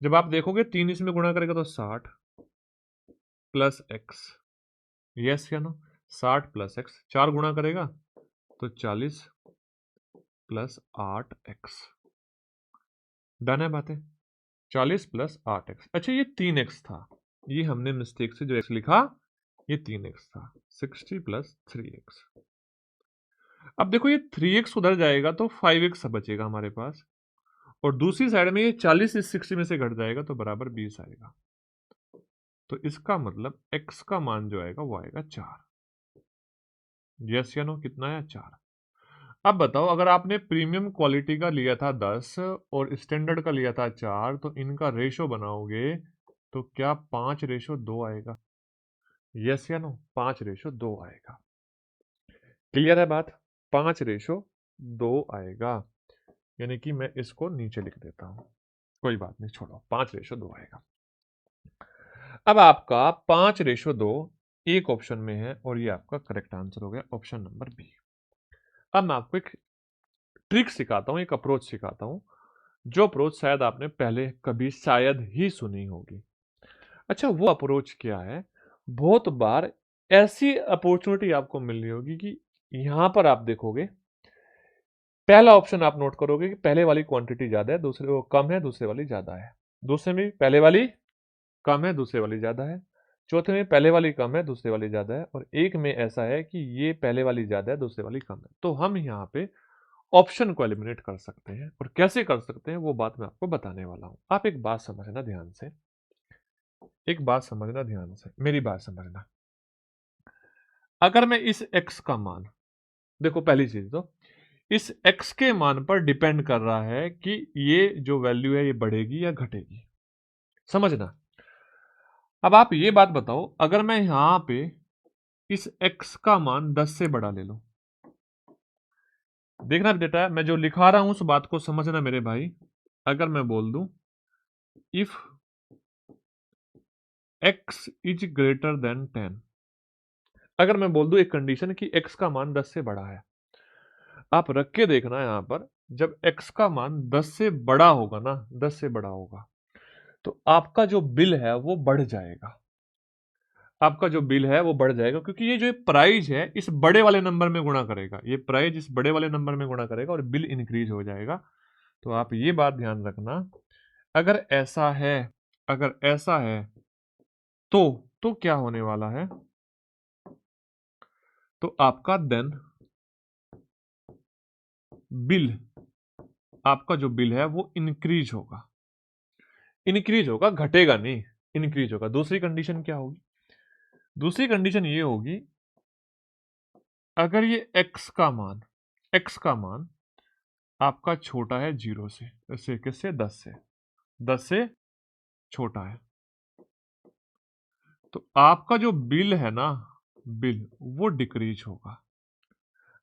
जब आप देखोगे 3 इसमें गुणा करेगा तो 60 प्लस एक्स, यस या नो, 60 प्लस एक्स, 4 गुणा करेगा तो 40 प्लस 8x। डन है बातें, 40 प्लस 8x। अच्छा ये 3x था, ये हमने मिस्टेक से जो x लिखा ये 3x था, 60 प्लस 3x। अब देखो ये 3x उधर जाएगा तो 5x बचेगा हमारे पास, और दूसरी साइड में ये 40 इस 60 में से घट जाएगा तो बराबर 20 आएगा। तो इसका मतलब x का मान जो आएगा वो आएगा 4। यस या नो, कितना है, 4। अब बताओ अगर आपने प्रीमियम क्वालिटी का लिया था 10 और स्टैंडर्ड का लिया था 4, तो इनका रेशो बनाओगे तो क्या 5:2 आएगा। यस या नो, 5:2 आएगा। क्लियर है बात, 5:2 आएगा। यानी कि मैं इसको नीचे लिख देता हूं, कोई बात नहीं, छोड़ो, 5:2 आएगा। अब आपका 5:2 एक ऑप्शन में है और ये आपका करेक्ट आंसर हो गया, ऑप्शन नंबर बी। अब मैं आपको एक ट्रिक सिखाता हूं, एक अप्रोच सिखाता हूं, जो अप्रोच शायद आपने पहले कभी शायद ही सुनी होगी। अच्छा वो अप्रोच क्या है, बहुत बार ऐसी अपॉर्चुनिटी आपको मिल रही होगी कि यहां पर आप देखोगे पहला ऑप्शन आप नोट करोगे कि पहले वाली क्वांटिटी ज्यादा है, दूसरे वो कम है, दूसरे वाली ज्यादा है। दूसरे में पहले वाली कम है, दूसरे वाली ज्यादा है। चौथे में पहले वाली कम है, दूसरे वाली ज्यादा है। और एक में ऐसा है कि ये पहले वाली ज्यादा है, दूसरे वाली कम है। तो हम यहाँ पे ऑप्शन को एलिमिनेट कर सकते हैं, और कैसे कर सकते हैं वो बात मैं आपको बताने वाला हूं। आप एक बात समझना ध्यान से, एक बात समझना ध्यान से, मेरी बात समझना। अगर मैं इस x का मान, देखो पहली चीज तो इस x के मान पर डिपेंड कर रहा है कि ये जो वैल्यू है ये बढ़ेगी या घटेगी, समझना। अब आप ये बात बताओ, अगर मैं यहां पे इस x का मान 10 से बड़ा ले लूं, देखना बेटा मैं जो लिखा रहा हूं उस बात को समझना मेरे भाई। अगर मैं बोल दूं if x is greater than 10, अगर मैं बोल दूं एक कंडीशन कि x का मान 10 से बड़ा है, आप रख के देखना यहां पर, जब x का मान 10 से बड़ा होगा ना, 10 से बड़ा होगा, तो आपका जो बिल है वो बढ़ जाएगा। आपका जो बिल है वो बढ़ जाएगा, क्योंकि ये जो प्राइस है इस बड़े वाले नंबर में गुणा करेगा, ये प्राइस इस बड़े वाले नंबर में गुणा करेगा और बिल इंक्रीज हो जाएगा। तो आप ये बात ध्यान रखना, अगर ऐसा है, अगर ऐसा है तो क्या होने वाला है, तो आपका देन बिल, आपका जो बिल है वो इंक्रीज होगा, इंक्रीज होगा, घटेगा नहीं, इंक्रीज होगा। दूसरी कंडीशन क्या होगी, दूसरी कंडीशन ये होगी अगर ये x का मान आपका छोटा है 0 से, किससे, 10 से छोटा है, तो आपका जो बिल है ना, बिल वो डिक्रीज होगा,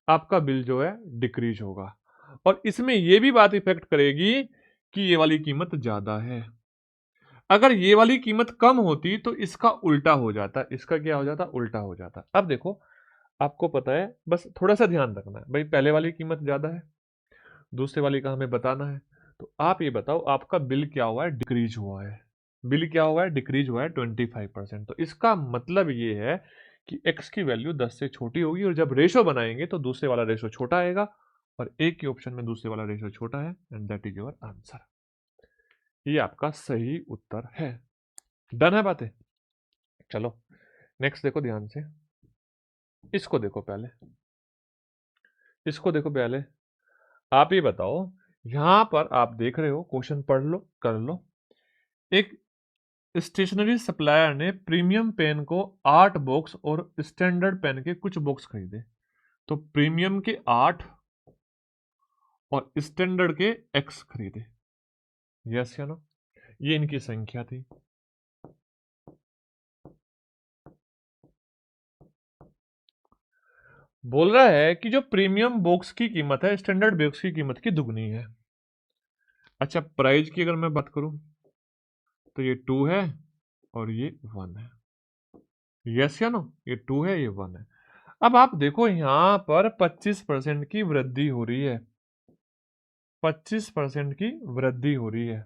आपका बिल जो है डिक्रीज होगा। और इसमें ये भी बात इफेक्ट करेगी कि ये वाली कीमत ज्यादा है। अगर ये वाली कीमत कम होती तो इसका उल्टा हो जाता, इसका क्या हो जाता, उल्टा हो जाता। अब देखो, आपको पता है, बस थोड़ा सा ध्यान रखना है भाई, पहले वाली कीमत ज्यादा है, दूसरे वाली का हमें बताना है। तो आप ये बताओ, आपका बिल क्या हुआ है, डिक्रीज हुआ है, बिल क्या हुआ है, डिक्रीज हुआ है 25%। तो इसका मतलब ये है कि x की वैल्यू 10 से छोटी होगी, और जब रेशो बनाएंगे तो दूसरे वाला रेशो छोटा आएगा, और एक के ऑप्शन में दूसरे वाला रेशो छोटा है, and that is your answer. ये आपका सही उत्तर है। डन है बातें? चलो नेक्स्ट देखो ध्यान से, इसको देखो पहले, इसको देखो पहले। आप ये बताओ, यहां पर आप देख रहे हो, क्वेश्चन पढ़ लो, कर लो। एक स्टेशनरी सप्लायर ने प्रीमियम पेन को 8 बॉक्स और स्टैंडर्ड पेन के कुछ बॉक्स खरीदे। तो प्रीमियम के 8 और स्टैंडर्ड के x खरीदे, यस या नो? ये इनकी संख्या थी। बोल रहा है कि जो प्रीमियम बॉक्स की कीमत है स्टैंडर्ड बॉक्स की कीमत की दुगनी है। अच्छा, प्राइस की अगर मैं बात करूं तो ये 2 है और ये 1 है, यस या नो? ये 2 है, ये 1 है। अब आप देखो, यहां पर 25% की वृद्धि हो रही है, 25% की वृद्धि हो रही है,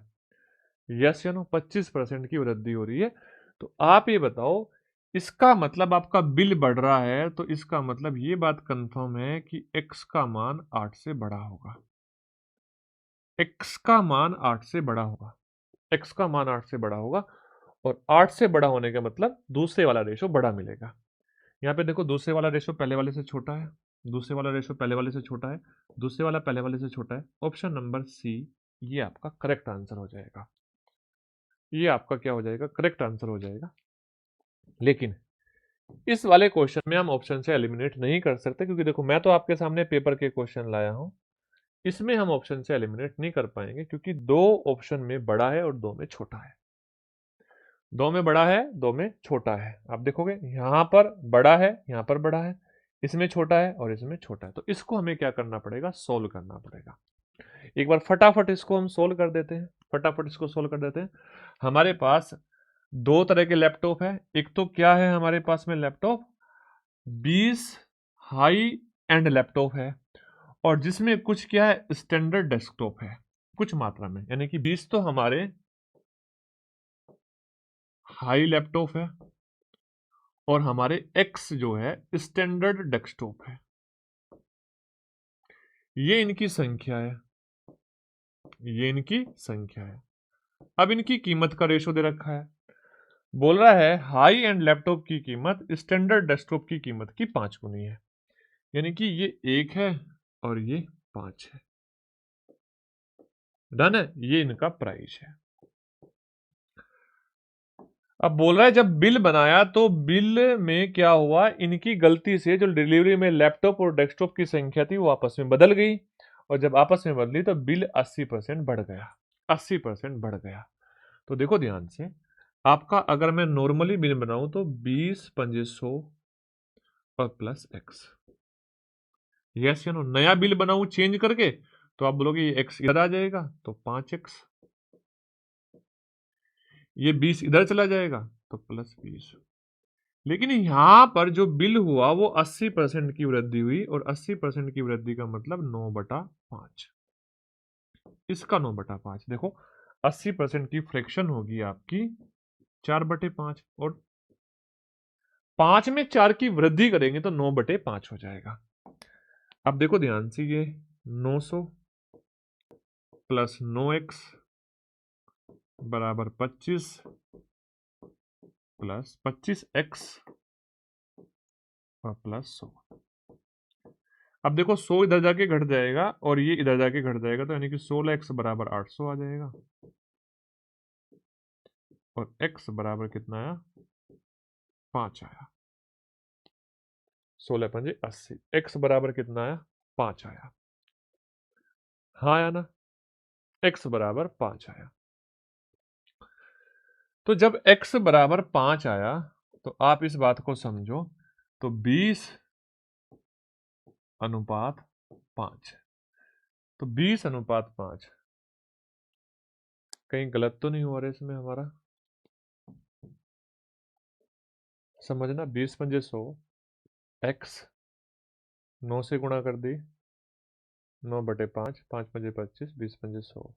यस या नो? 25% की वृद्धि हो रही है। तो आप ये बताओ, इसका मतलब आपका बिल बढ़ रहा है, तो इसका मतलब ये बात कंफर्म है कि x का मान 8 से बड़ा होगा, x का मान 8 से बड़ा होगा, x का मान 8 से बड़ा होगा। और 8 से बड़ा होने का मतलब दूसरे वाला रेशो बड़ा मिलेगा। यहाँ पे देखो, दूसरे वाला रेशो पहले वाले से छोटा है, दूसरे वाला रेशो पहले वाले से छोटा है, दूसरे वाला पहले वाले से छोटा है। ऑप्शन नंबर सी ये आपका करेक्ट आंसर हो जाएगा, ये आपका क्या हो जाएगा, करेक्ट आंसर हो जाएगा। लेकिन इस वाले क्वेश्चन में हम ऑप्शन से एलिमिनेट नहीं कर सकते, क्योंकि देखो, मैं तो आपके सामने पेपर के क्वेश्चन लाया हूं, इसमें हम ऑप्शन से एलिमिनेट नहीं कर पाएंगे, क्योंकि दो ऑप्शन में बड़ा है और दो में छोटा है, दो में बड़ा है, दो में छोटा है। आप देखोगे, यहां पर बड़ा है, यहां पर बड़ा है, इसमें छोटा है और इसमें छोटा है। तो इसको हमें क्या करना पड़ेगा, सोल्व करना पड़ेगा। एक बार फटाफट इसको हम सोल्व कर देते हैं, फटाफट इसको सोल्व कर देते हैं। हमारे पास दो तरह के लैपटॉप है। एक तो क्या है हमारे पास में लैपटॉप, 20 हाई एंड लैपटॉप है, और जिसमें कुछ क्या है, स्टैंडर्ड डेस्कटॉप है कुछ मात्रा में, यानी कि 20 तो हमारे हाई लैपटॉप है, और हमारे x जो है स्टैंडर्ड डेस्कटॉप है। ये इनकी संख्या है, ये इनकी संख्या है। अब इनकी कीमत का रेशो दे रखा है, बोल रहा है हाई एंड लैपटॉप की कीमत स्टैंडर्ड डेस्कटॉप की कीमत की 5 गुनी है, यानी कि ये 1 है और ये 5 है। डन है, ये इनका प्राइस है। अब बोल रहा है जब बिल बनाया तो बिल में क्या हुआ, इनकी गलती से जो डिलीवरी में लैपटॉप और डेस्कटॉप की संख्या थी वो आपस में बदल गई, और जब आपस में बदली तो बिल 80% बढ़ गया, 80% बढ़ गया। तो देखो ध्यान से, आपका अगर मैं नॉर्मली बिल बनाऊं तो 20 पंजे 100 और प्लस एक्स, यस या नो? नया बिल बनाऊं चेंज करके तो आप बोलोगे ये एक्स इधर आ जाएगा तो 5x, ये 20 इधर चला जाएगा तो प्लस 20। लेकिन यहां पर जो बिल हुआ वो 80% की वृद्धि हुई, और 80% की वृद्धि का मतलब 9/5, इसका 9/5। देखो 80% की फ्रैक्शन होगी आपकी 4/5, और 5 में 4 की वृद्धि करेंगे तो 9/5 हो जाएगा। अब देखो ध्यान से, ये 900 प्लस 9x बराबर 25 प्लस 25x और प्लस 100। अब देखो 100 इधर जाके घट जाएगा और ये इधर जाके घट जाएगा, तो यानी कि 16x बराबर 800 आ जाएगा, और x बराबर कितना आया, 5 आया। 16 पंजे 80। x बराबर कितना आया? 5 आया। हाँ आया ना? x बराबर 5 आया। तो जब x बराबर 5 आया तो आप इस बात को समझो, तो 20:5, तो 20:5 कहीं गलत तो नहीं हो रहा इसमें हमारा? समझना, 20 पंजे 100, x 9 से गुणा कर दी, 9/5, 5 पंजे 25, 20 पंजे 100,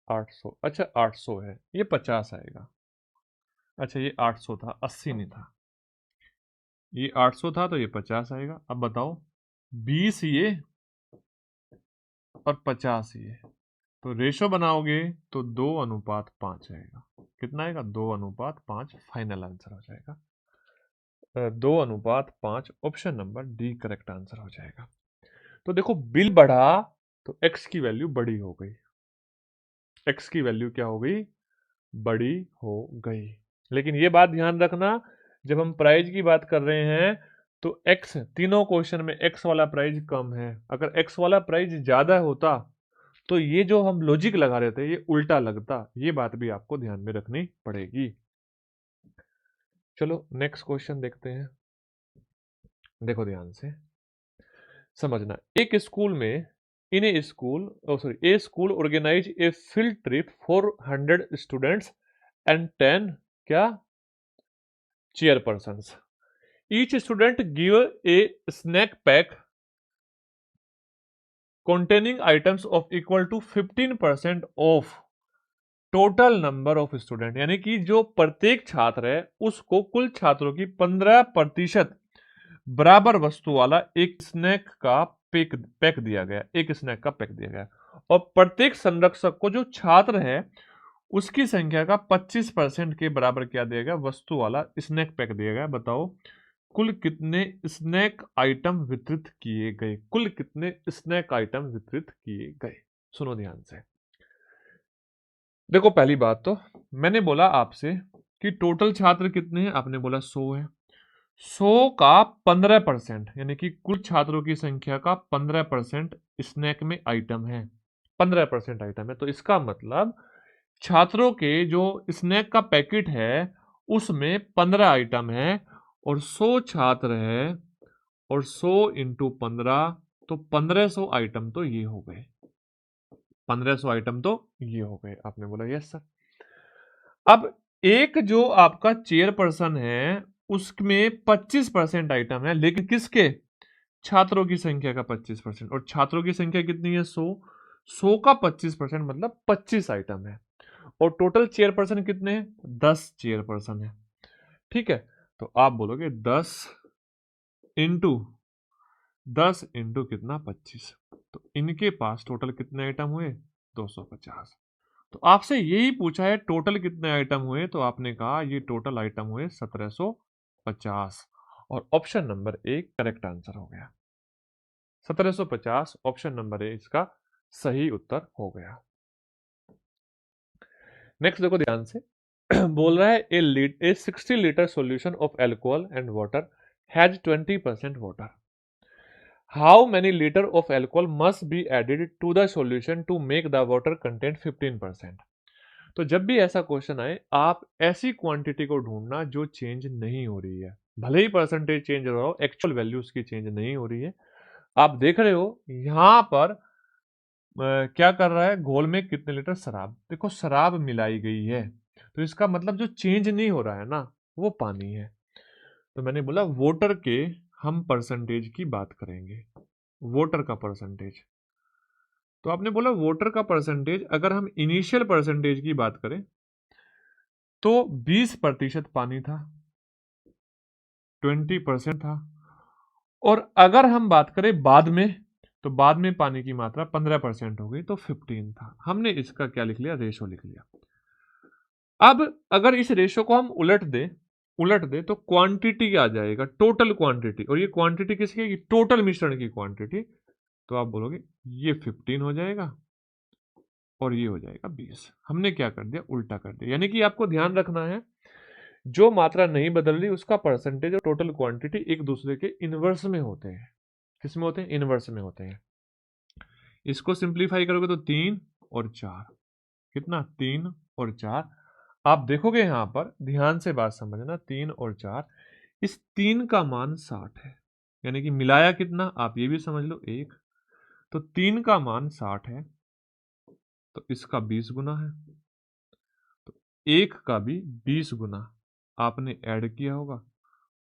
800। अच्छा 800 है, ये 50 आएगा। अच्छा ये 800 था, 80 नहीं था। ये 800 था तो ये 50 आएगा। अब बताओ, 20 ये और 50 ये, तो रेशो बनाओगे तो 2:5 आएगा। कितना आएगा? 2:5। फाइनल आंसर हो जाएगा 2:5। Option number D correct answer हो जाएगा। तो देखो, बिल बढ़ा तो एक्स की वैल्यू बड़ी हो गई। एक्स की वैल्यू क्या हो गई? बड़ी हो गई। लेकिन ये बात ध्यान रखना, जब हम प्राइज की बात कर रहे हैं तो एक्स, तीनों क्वेश्चन में एक्स वाला प्राइज कम है। अगर एक्स वाला प्राइज ज्यादा होता तो ये जो हम लॉजिक लगा रहे थे ये उल्टा लगता। ये बात भी आपको ध्यान में रखनी पड़ेगी। चलो नेक्स्ट क्वेश्चन देखते हैं। देखो ध्यान से समझना। एक स्कूल में, in a school a school organise a field trip for 100 students and 10 क्या chairpersons. Each student give a snack pack containing items of equal to 15% of total number of student. यानी कि जो प्रत्येक छात्र है उसको कुल छात्रों की 15% बराबर वस्तु वाला एक स्नैक का पैक दिया गया, एक स्नैक का पैक दिया गया। और प्रत्येक संरक्षक को जो छात्र है उसकी संख्या का 25% के बराबर क्या दिया गया? वस्तु वाला स्नैक पैक दिया गया। बताओ कुल कितने स्नैक आइटम वितरित किए गए? कुल कितने स्नैक आइटम वितरित किए गए? सुनो ध्यान से। देखो पहली बात तो मैंने बोला आपसे कि टोटल छात्र कितने हैं, आपने बोला 100 है। 100 का 15% यानी कि कुल छात्रों की संख्या का 15% स्नैक में आइटम है। 15% आइटम है तो इसका मतलब छात्रों के जो स्नैक का पैकेट है उसमें 15 आइटम है और 100 छात्र है और 100 इंटू 15 तो 1500 आइटम तो ये हो गए। 1500 आइटम तो ये हो गए। आपने बोला यस सर। अब एक जो आपका चेयरपर्सन है उसमें 25% आइटम है, लेकिन किसके? छात्रों की संख्या का 25%। और छात्रों की संख्या कितनी है? 100। 100 का 25% मतलब 25 आइटम है। और टोटल चेयरपर्सन कितने हैं? 10 चेयरपर्सन है। ठीक है, तो आप बोलोगे 10 इंटू 10 इंटू कितना? 25। तो इनके पास टोटल कितने आइटम हुए? 250। तो आपसे यही पूछा है टोटल कितने आइटम हुए, तो आपने कहा ये टोटल आइटम हुए 1750। और option number A correct answer हो गया। 1750 ऑप्शन नंबर ए इसका सही उत्तर हो गया। नेक्स्ट देखो ध्यान से। बोल रहा है a 60 litre solution of alcohol and water has 20% water. How many litre of alcohol must be added to the solution to make the water content 15%। तो जब भी ऐसा क्वेश्चन आए आप ऐसी क्वांटिटी को ढूंढना जो चेंज नहीं हो रही है। भले ही परसेंटेज चेंज हो रहा हो, एक्चुअल वैल्यू उसकी चेंज नहीं हो रही है। आप देख रहे हो यहां पर क्या कर रहा है, घोल में कितने लीटर शराब, देखो शराब मिलाई गई है तो इसका मतलब जो चेंज नहीं हो रहा है ना वो पानी है। तो मैंने बोला वोटर के हम परसेंटेज की बात करेंगे, वोटर का परसेंटेज। तो आपने बोला वोटर का परसेंटेज, अगर हम इनिशियल परसेंटेज की बात करें तो 20% पानी था, 20% था। और अगर हम बात करें बाद में, तो बाद में पानी की मात्रा 15% हो गई तो 15 था। हमने इसका क्या लिख लिया? रेशो लिख लिया। अब अगर इस रेशो को हम उलट दे तो क्वांटिटी आ जाएगा, टोटल क्वांटिटी। और ये क्वांटिटी किसकी है? टोटल मिश्रण की क्वांटिटी। तो आप बोलोगे ये 15 हो जाएगा और ये हो जाएगा 20। हमने क्या कर दिया? उल्टा कर दिया। यानी कि आपको ध्यान रखना है जो मात्रा नहीं बदल रही उसका परसेंटेज और टोटल क्वांटिटी एक दूसरे के इनवर्स में होते हैं। किस में होते हैं? इनवर्स में होते हैं। इसको सिंप्लीफाई करोगे तो 3 और 4, कितना? 3 और 4। आप देखोगे यहां पर, ध्यान से बात समझना, 3 और 4, इस 3 का मान 60 है, यानी कि मिलाया कितना आप ये भी समझ लो, 1। तो 3 का मान 60 है, तो इसका 20 गुना है, तो 1 का भी 20 गुना आपने ऐड किया होगा,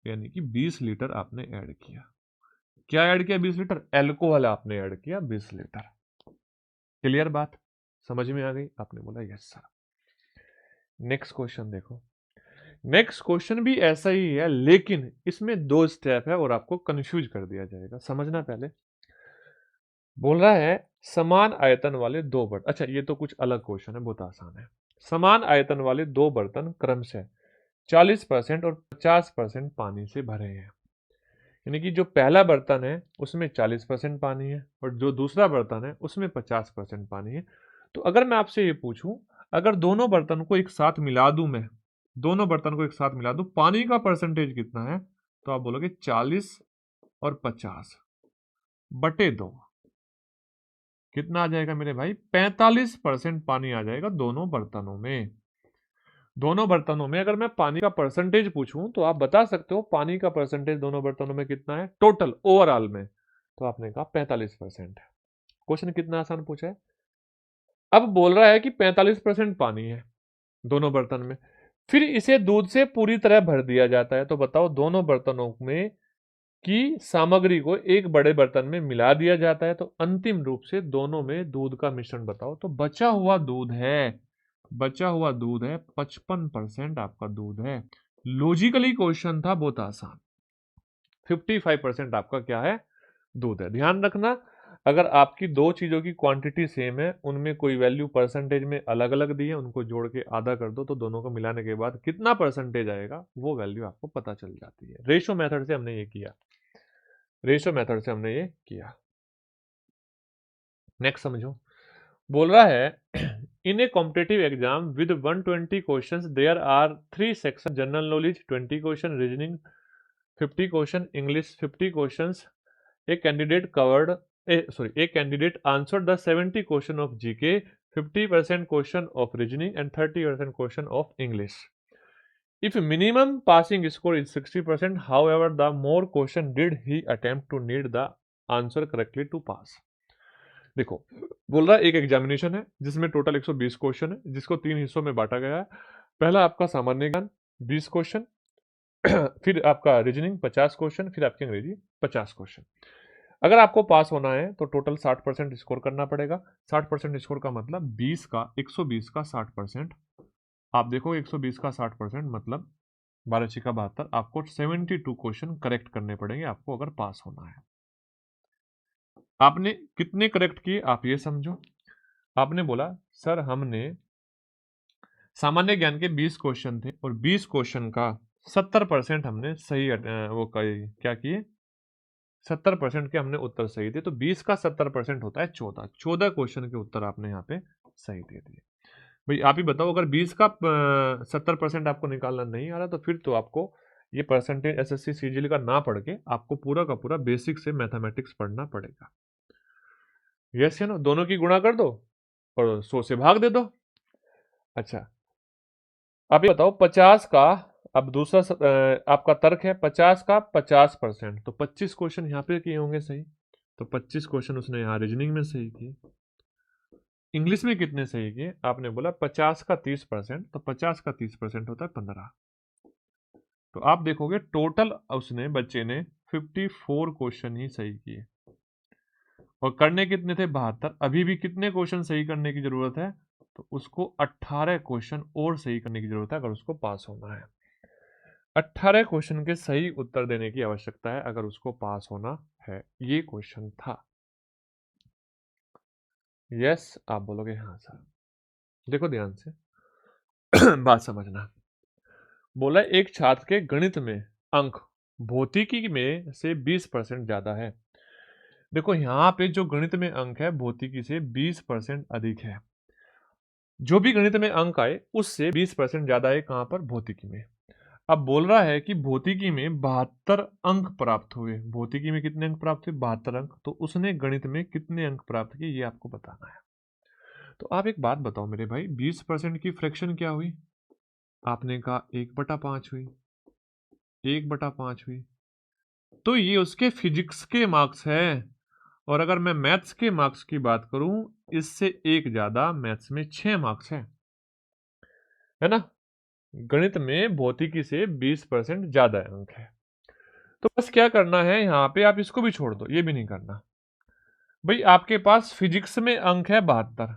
यानी कि 20 लीटर आपने ऐड किया। क्या ऐड किया? 20 लीटर अल्कोहल आपने ऐड किया, 20 लीटर। क्लियर बात? समझ में आ गई? आपने बोला यस सर। नेक्स्ट क्वेश्चन देखो। नेक्स्ट क्वेश्चन भी ऐसा ही है, लेकिन इसमें 2 स्टेप है और आपको कंफ्यूज कर दिया जाएगा। समझना पहले। बोल रहा है समान आयतन वाले 2 बर्तन, अच्छा ये तो कुछ अलग क्वेश्चन है, बहुत आसान है। समान आयतन वाले 2 बर्तन क्रमशः 40% और 50% पानी से भरे हैं। यानी कि जो पहला बर्तन है उसमें 40% पानी है और जो दूसरा बर्तन है उसमें 50% पानी है। तो अगर मैं आपसे ये पूछूं, अगर दोनों बर्तन को एक साथ मिला दूं, मैं दोनों बर्तन को एक साथ मिला दूं, पानी का परसेंटेज कितना है? तो आप बोलोगे 40 और 50 बटे 2। कितना आ जाएगा मेरे भाई? 45% पानी आ जाएगा दोनों बर्तनों में। दोनों बर्तनों में अगर मैं पानी का परसेंटेज पूछूं तो आप बता सकते हो पानी का परसेंटेज दोनों बर्तनों में कितना है टोटल ओवरऑल में? तो आपने कहा 45% है। क्वेश्चन कितना आसान पूछा है। अब बोल रहा है कि 45% पानी है दोनों बर्तन में, फिर इसे दूध से पूरी तरह भर दिया जाता है। तो बताओ दोनों बर्तनों में की सामग्री को एक बड़े बर्तन में मिला दिया जाता है, तो अंतिम रूप से दोनों में दूध का मिश्रण बताओ। तो बचा हुआ दूध है, बचा हुआ दूध है 55% आपका दूध है। लॉजिकली क्वेश्चन था, बहुत आसान। 55% आपका क्या है? दूध है। ध्यान रखना, अगर आपकी दो चीजों की क्वांटिटी सेम है, उनमें कोई वैल्यू परसेंटेज में अलग अलग दी है, उनको जोड़ के आधा कर दो, तो दोनों को मिलाने के बाद कितना परसेंटेज आएगा वो वैल्यू आपको पता चल जाती है। रेशो मेथड से हमने ये किया, रेशो मेथड से हमने ये किया। नेक्स्ट समझो। बोल रहा है in a competitive exam with 120 questions there are 3 section, general knowledge 20 question, reasoning 50 question, English 50 questions. A candidate covered a candidate answered the 70 question of GK, 50% question of reasoning and 30% question of English. If minimum passing score is 60%, however, the more question did he attempt to need the answer correctly to pass. देखो, बोल रहा है एक examination है जिसमें total 120 question है, जिसको 3 हिस्सों में बांटा गया है। पहला आपका सामान्य ज्ञान 20 क्वेश्चन, फिर आपका रीजनिंग 50 क्वेश्चन, फिर आपकी अंग्रेजी 50 क्वेश्चन। अगर आपको पास होना है तो टोटल 60% स्कोर करना पड़ेगा। 60% स्कोर का मतलब 20 का 120 का 60%। आप देखो 120 का 60% मतलब 12 छिका 72, आपको 72 क्वेश्चन करेक्ट करने पड़ेंगे आपको अगर पास होना है। आपने कितने करेक्ट किए आप ये समझो। आपने बोला सर हमने सामान्य ज्ञान के 20 क्वेश्चन थे और 20 क्वेश्चन का 70% हमने सही क्या किए, 70% के हमने उत्तर सही थे। तो 20 का 70% होता है 14। 14 क्वेश्चन के उत्तर आपने यहाँ पे सही दे दिए। भाई आप ही बताओ, अगर 20 का 70% आपको निकालना नहीं आ रहा तो फिर तो आपको ये परसेंटेज एसएससी सीजीएल का ना पढ़ के आपको पूरा का पूरा बेसिक से मैथमेटिक्स पढ़ना पड़ेगा। यस या नो? दोनों की गुणा कर दो और 100 से भाग दे दो। अच्छा आप ये बताओ 50 का, अब दूसरा आपका तर्क है 50 का 50%, तो 25 क्वेश्चन यहाँ पे किए होंगे सही, तो 25 क्वेश्चन उसने यहाँ रीजनिंग में सही किए। इंग्लिश में कितने सही किए? आपने बोला 50 का 30%, तो 50 का 30% होता है 15। तो आप देखोगे टोटल उसने बच्चे ने 54 क्वेश्चन ही सही किए और करने कितने थे? 72। अभी भी कितने क्वेश्चन सही करने की जरूरत है? तो उसको 18 क्वेश्चन और सही करने की जरूरत है अगर उसको पास होना है। 18 क्वेश्चन के सही उत्तर देने की आवश्यकता है अगर उसको पास होना है। ये क्वेश्चन था। यस आप बोलोगे हाँ सर। देखो ध्यान से बात समझना। बोला एक छात्र के गणित में अंक भौतिकी में से 20% ज्यादा है। देखो यहां पे जो गणित में अंक है भौतिकी से 20% अधिक है। जो भी गणित में अंक आए उससे 20% ज्यादा है कहां पर? भौतिकी में। अब बोल रहा है कि भौतिकी में 72 अंक प्राप्त हुए। भौतिकी में कितने अंक प्राप्त हुए? 72 अंक। तो उसने गणित में कितने अंक प्राप्त किए, ये आपको बताना है। तो आप एक बात बताओ मेरे भाई, 20% की फ्रैक्शन क्या हुई? आपने कहा 1/5 हुई, 1/5 हुई। तो ये उसके फिजिक्स के मार्क्स है। और अगर मैं मैथ्स के मार्क्स की बात करूं, इससे एक ज्यादा, मैथ्स में 6 मार्क्स है ना। गणित में भौतिकी से 20% ज्यादा अंक है। तो बस क्या करना है यहाँ पे, आप इसको भी छोड़ दो, ये भी नहीं करना भाई। आपके पास फिजिक्स में अंक है 72,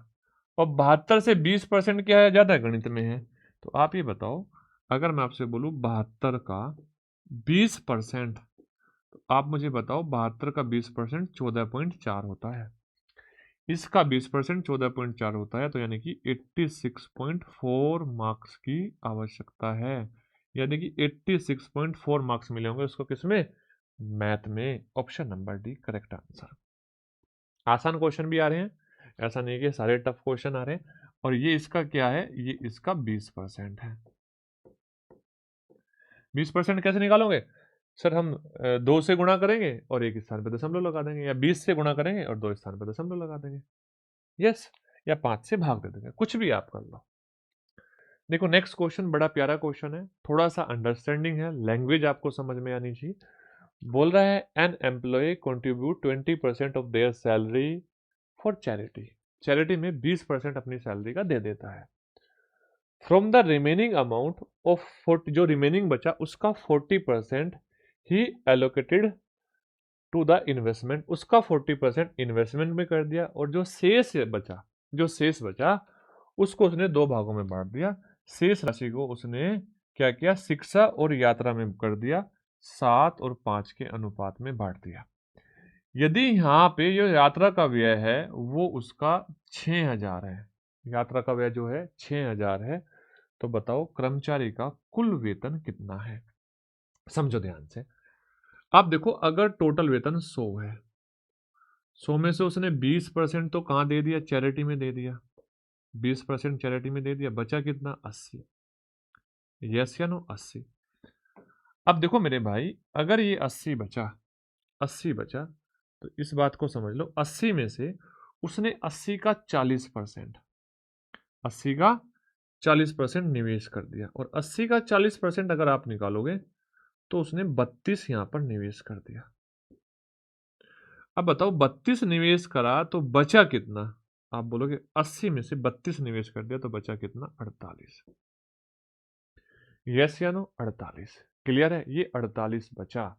और 72 से 20% क्या है, ज्यादा गणित में है। तो आप ये बताओ, अगर मैं आपसे बोलूं 72 का 20%, तो आप मुझे बताओ 72 का 20% 14.4 होता है। इसका 20% 14.4 होता है, तो यानी कि 86.4 मार्क्स की आवश्यकता है। यानी कि 86.4 मार्क्स मिले होंगे उसको किसमें? मैथ में। Option number D correct answer. आसान क्वेश्चन भी आ रहे हैं, ऐसा नहीं कि सारे टफ क्वेश्चन आ रहे हैं। और ये इसका क्या है? ये इसका 20% है। 20% कैसे निकालोगे सर? हम 2 से गुणा करेंगे और एक स्थान पर दशमलव लगा देंगे, या 20 से गुणा करेंगे और 2 स्थान पर दशमलव लगा देंगे, यस, या 5 से भाग दे देंगे, कुछ भी आप कर लो। देखो नेक्स्ट क्वेश्चन बड़ा प्यारा क्वेश्चन है, थोड़ा सा अंडरस्टैंडिंग है, लैंग्वेज आपको समझ में आनी चाहिए। बोल रहा है an employ contribute 20% of their salary for charity. Charity में 20% अपनी सैलरी का दे देता है। From the remaining amount of 40, जो रिमेनिंग बचा उसका 40% ही एलोकेटेड टू द इन्वेस्टमेंट, उसका 40% इन्वेस्टमेंट में कर दिया, और जो शेष बचा उसको उसने 2 भागों में बांट दिया। शेष राशि को उसने क्या किया? शिक्षा और यात्रा में कर दिया, 7 और 5 के अनुपात में बांट दिया। यदि यहाँ पे जो यात्रा का व्यय है वो उसका 6000 है, यात्रा का व्यय जो है 6000 है, तो बताओ कर्मचारी का कुल वेतन कितना है? समझो ध्यान से। आप देखो, अगर टोटल वेतन 100 है, 100 में से उसने 20% तो कहाँ दे दिया? चैरिटी में दे दिया। 20% चैरिटी में दे दिया, बचा कितना? 80। यस या नो? 80। अब देखो मेरे भाई, अगर ये 80 बचा, तो इस बात को समझ लो, 80 में से उसने 80 का 40%, 80 का 40% निवेश कर दिया, और 80 का 40% अगर आप निकालोगे तो उसने 32 यहां पर निवेश कर दिया। अब बताओ 32 निवेश करा तो बचा कितना? आप बोलोगे 80 में से 32 निवेश कर दिया तो बचा कितना? 48। यस या नो? 48। क्लियर है? ये 48 बचा।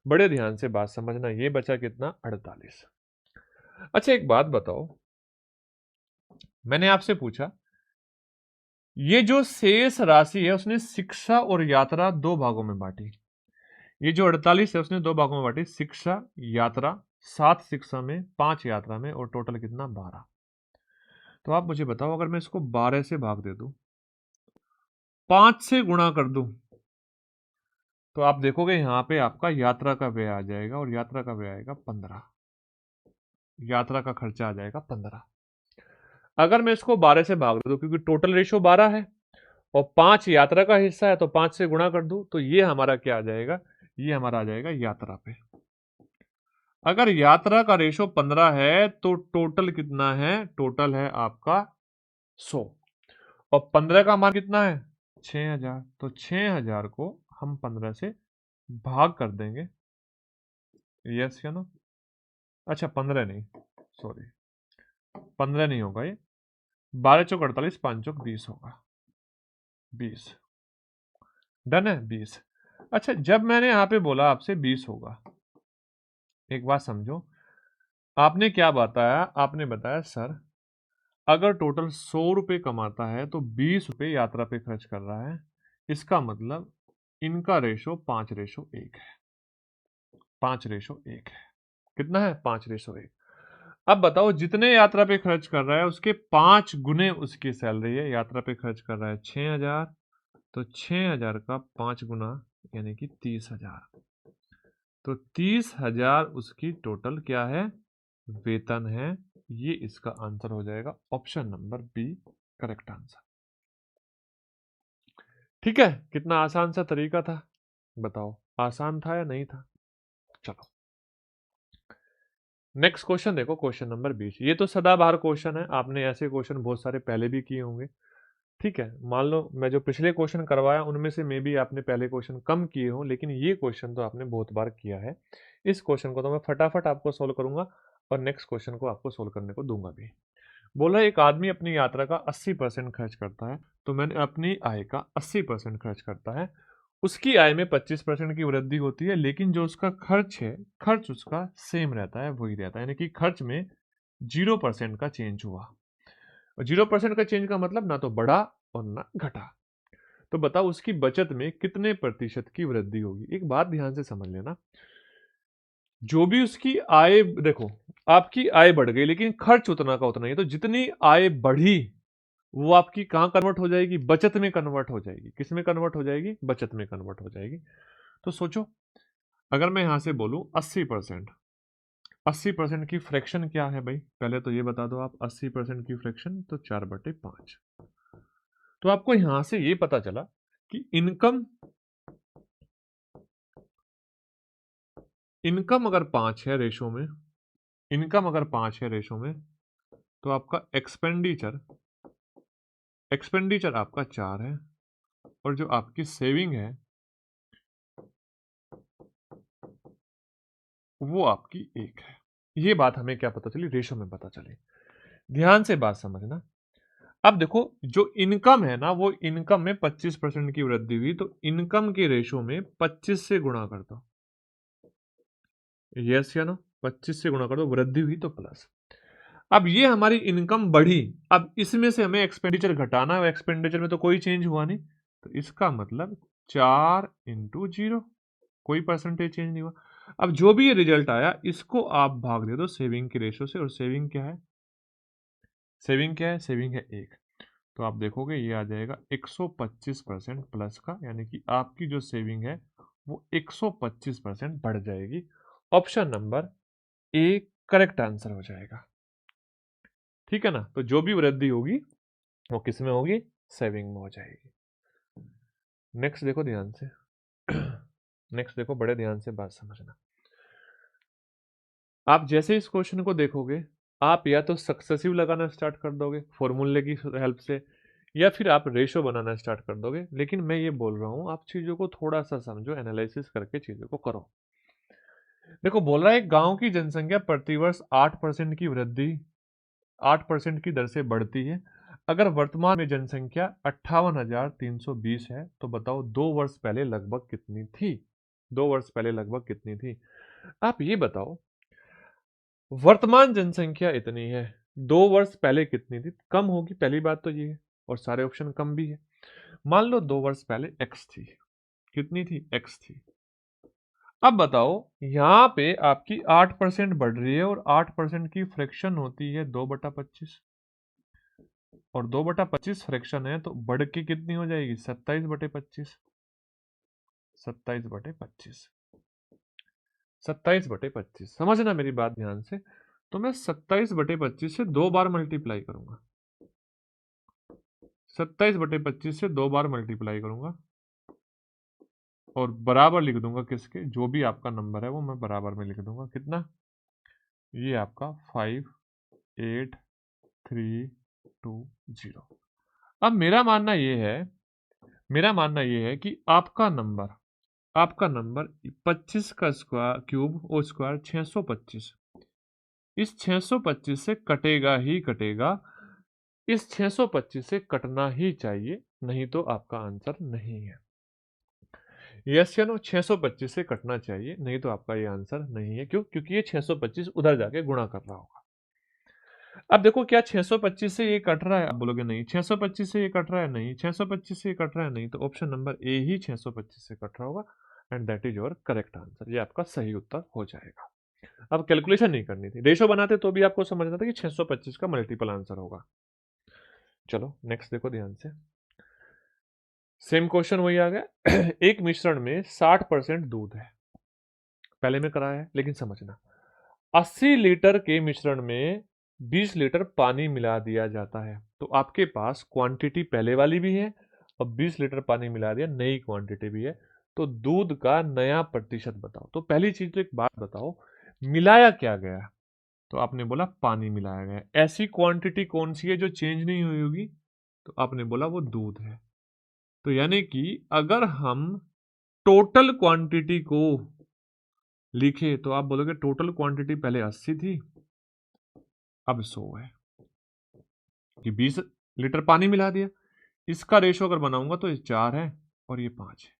बड़े ध्यान से बात समझना, ये बचा कितना? 48। अच्छा एक बात बताओ, मैंने आपसे पूछा ये जो शेष राशि है उसने शिक्षा और यात्रा 2 भागों में बांटी। ये जो 48 है उसने 2 भागों में बांटी, शिक्षा यात्रा, 7 शिक्षा में, 5 यात्रा में, और टोटल कितना? 12। तो आप मुझे बताओ, अगर मैं इसको 12 से भाग दे दूं, 5 से गुणा कर दूं, तो आप देखोगे यहां पे आपका यात्रा का व्यय आ जाएगा, और यात्रा का व्यय आएगा 15। यात्रा का खर्चा आ जाएगा 15। अगर मैं इसको 12 से भाग दे दूं, क्योंकि टोटल रेशो 12 है और 5 यात्रा का हिस्सा है, तो 5 से गुणा कर दूं, तो ये हमारा क्या आ जाएगा? ये हमारा आ जाएगा यात्रा पे। अगर यात्रा का रेशो 15 है तो टोटल कितना है? टोटल है आपका 100, और 15 का मान कितना है? 6000। तो 6000 को हम 15 से भाग कर देंगे, यस या नो? अच्छा 15 नहीं, सॉरी, 15 नहीं होगा ये, 12 चौक 48, 5 चौक 20 होगा, 20। डन है? 20। अच्छा जब मैंने यहां पे बोला आपसे 20 होगा, एक बात समझो, आपने क्या बताया? आपने बताया सर अगर टोटल 100 रुपये कमाता है तो 20 रुपये यात्रा पे खर्च कर रहा है, इसका मतलब इनका रेशो 5:1 है। 5:1 है। कितना है? 5:1। अब बताओ जितने यात्रा पे खर्च कर रहा है उसके 5 गुने उसकी सैलरी है। यात्रा पे खर्च कर रहा है 6000, तो 6000 का 5 गुना यानी कि 30,000। तो 30,000 उसकी टोटल क्या है? वेतन है। ये इसका आंसर हो जाएगा, option number B correct answer. ठीक है, कितना आसान सा तरीका था, बताओ आसान था या नहीं था। चलो नेक्स्ट क्वेश्चन देखो, क्वेश्चन नंबर 20। ये तो सदाबहार क्वेश्चन है, आपने ऐसे क्वेश्चन बहुत सारे पहले भी किए होंगे। ठीक है, मान लो मैं जो पिछले क्वेश्चन करवाया उनमें से मे बी आपने पहले क्वेश्चन कम किए हो, लेकिन ये क्वेश्चन तो आपने बहुत बार किया है। इस क्वेश्चन को तो मैं फटाफट आपको सोल्व करूंगा और नेक्स्ट क्वेश्चन को आपको सोल्व करने को दूंगा भी। बोला एक आदमी अपनी यात्रा का 80% खर्च करता है, तो मैंने अपनी आय का 80% खर्च करता है। उसकी आय में 25% की वृद्धि होती है, लेकिन जो उसका खर्च है, खर्च उसका सेम रहता है, वही रहता है, यानी कि खर्च में 0% का चेंज हुआ। और 0% का चेंज का मतलब ना तो बढ़ा और ना घटा। तो बताओ उसकी बचत में कितने प्रतिशत की वृद्धि होगी। एक बात ध्यान से समझ लेना, जो भी उसकी आय, देखो आपकी आय बढ़ गई लेकिन खर्च उतना का उतना ही है, तो जितनी आय बढ़ी वो आपकी कहां कन्वर्ट हो जाएगी, बचत में कन्वर्ट हो जाएगी। किस में कन्वर्ट हो जाएगी, बचत में कन्वर्ट हो जाएगी। तो सोचो अगर मैं यहां से बोलूं 80%, 80% की फ्रैक्शन क्या है भाई, पहले तो ये बता दो आप। 80% की फ्रैक्शन तो 4/5। तो आपको यहां से ये पता चला कि इनकम, इनकम अगर 5 है रेशो में, इनकम अगर 5 है रेशो में, तो आपका एक्सपेंडिचर, एक्सपेंडिचर आपका 4 है, और जो आपकी सेविंग है वो आपकी 1 है। ये बात हमें क्या पता चली, रेशो में पता चली। ध्यान से बात समझना। अब देखो जो इनकम है ना, वो इनकम में 25% की वृद्धि हुई, तो इनकम के रेशो में 25 से गुणा कर दो। यस या नो, 25 से गुणा कर दो, वृद्धि हुई तो प्लस। अब ये हमारी इनकम बढ़ी, अब इसमें से हमें एक्सपेंडिचर घटाना है, एक्सपेंडिचर में तो कोई चेंज हुआ नहीं, तो इसका मतलब 4 इंटू 0, कोई परसेंटेज चेंज नहीं हुआ। अब जो भी ये रिजल्ट आया इसको आप भाग दे दो सेविंग की रेशो से, और सेविंग क्या है, सेविंग क्या है, सेविंग है 1। तो आप देखोगे ये आ जाएगा 125% प्लस का, यानी कि आपकी जो सेविंग है वो 125% बढ़ जाएगी। Option number A correct answer हो जाएगा। ठीक है ना, तो जो भी वृद्धि होगी वो किस में होगी, सेविंग में हो जाएगी। नेक्स्ट देखो ध्यान से, नेक्स्ट देखो बड़े ध्यान से बात समझना। आप जैसे इस क्वेश्चन को देखोगे, आप या तो सक्सेसिव लगाना स्टार्ट कर दोगे फॉर्मूले की हेल्प से, या फिर आप रेशो बनाना स्टार्ट कर दोगे। लेकिन मैं ये बोल रहा हूं आप चीजों को थोड़ा सा समझो, एनालिसिस करके चीजों को करो। देखो बोल रहा है गांव की जनसंख्या प्रतिवर्ष 8% की वृद्धि, 8% की दर से बढ़ती है। अगर वर्तमान में जनसंख्या 58,320 है, तो बताओ 2 वर्ष पहले लगभग कितनी थी, 2 वर्ष पहले लगभग कितनी थी। आप ये बताओ वर्तमान जनसंख्या इतनी है, 2 वर्ष पहले कितनी थी, कम होगी, पहली बात तो ये है, और सारे ऑप्शन कम भी है। मान लो 2 वर्ष पहले एक्स थी, कितनी थी, एक्स थी। अब बताओ यहां पे आपकी 8% बढ़ रही है, और 8% की फ्रैक्शन होती है 2/25, और 2/25 फ्रैक्शन है, तो बढ़ के कितनी हो जाएगी, 27/25, 27/25, 27/25। समझना मेरी बात ध्यान से। तो मैं 27/25 से 2 बार मल्टीप्लाई करूंगा, 27/25 से 2 बार मल्टीप्लाई करूंगा, और बराबर लिख दूंगा किसके, जो भी आपका नंबर है वो मैं बराबर में लिख दूंगा। कितना, ये आपका 58320। अब मेरा मानना ये है, मेरा मानना ये है कि आपका नंबर, आपका नंबर 25 का स्क्वायर क्यूब और स्क्वायर 625, इस 625 से कटेगा ही कटेगा, इस 625 से कटना ही चाहिए, नहीं तो आपका आंसर नहीं है। यस या नो, 625 से कटना चाहिए, नहीं तो आपका ये आंसर नहीं है। क्यों, क्योंकि ये 625 उधर जाके गुणा कर रहा होगा। अब देखो क्या 625 से ये कट रहा है, आप बोलोगे नहीं 625 से ये कट रहा है, नहीं 625 से ये कट रहा है, नहीं, तो ऑप्शन नंबर ए ही 625 से कट रहा होगा, and that is your correct answer. ये आपका सही उत्तर हो जाएगा। अब कैलकुलेशन नहीं करनी थी, रेशो बनाते तो भी आपको समझना था कि 625 का मल्टीपल आंसर होगा। चलो नेक्स्ट देखो ध्यान से, सेम क्वेश्चन वही आ गया। एक मिश्रण में 60% दूध है, पहले में कराया है लेकिन समझना, 80 लीटर के मिश्रण में 20 लीटर पानी मिला दिया जाता है, तो आपके पास क्वांटिटी पहले वाली भी है और 20 लीटर पानी मिला दिया, नई क्वांटिटी भी है, तो दूध का नया प्रतिशत बताओ। तो पहली चीज तो एक बात बताओ, मिलाया क्या गया? तो आपने बोला पानी मिलाया गया। ऐसी क्वांटिटी कौन सी है जो चेंज नहीं हुई होगी? तो आपने बोला वो दूध है। तो यानी कि अगर हम टोटल क्वांटिटी को लिखे तो आप बोलोगे टोटल क्वांटिटी पहले 80 थी, अब 100 है, कि 20 लीटर पानी मिला दिया। इसका रेशो अगर बनाऊंगा तो ये 4 है और ये 5 है।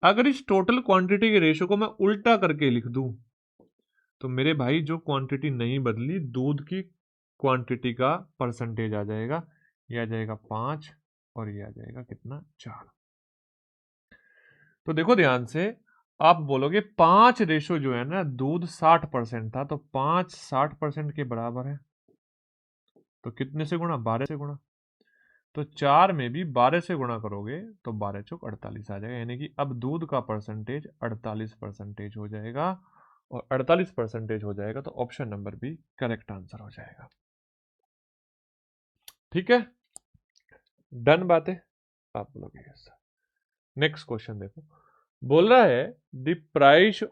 अगर इस टोटल क्वांटिटी के रेशो को मैं उल्टा करके लिख दूं तो मेरे भाई जो क्वांटिटी नहीं बदली, दूध की क्वांटिटी का परसेंटेज आ जाएगा, ये आ जाएगा 5 और ये आ जाएगा कितना, 4। तो देखो ध्यान से, आप बोलोगे 5 रेशो जो है ना, दूध 60% था, तो 5 60% के बराबर है, तो कितने से गुणा? 12 से गुणा। तो 4 में भी 12 से गुणा करोगे तो 12 चौक 48 आ जाएगा, यानी कि अब दूध का परसेंटेज 48% हो जाएगा, और 48% हो जाएगा तो option number B correct answer हो जाएगा। ठीक है, डन बात है, आप बोलोगे यस। नेक्स्ट क्वेश्चन देखो, बोल रहा है the price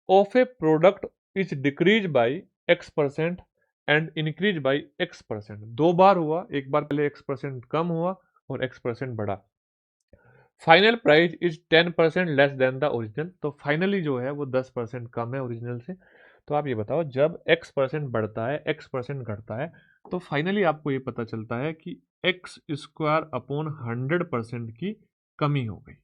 of A product is decrease by x% and increase by x%। दो बार हुआ, एक बार पहले x% कम हुआ और x% बढ़ा। Final price is 10% less than the original. तो फाइनली जो है वो 10% कम है ओरिजिनल से। तो आप ये बताओ, जब x% बढ़ता है, x% घटता है, तो फाइनली आपको ये पता चलता है कि x² अपॉन 100% की कमी हो गई।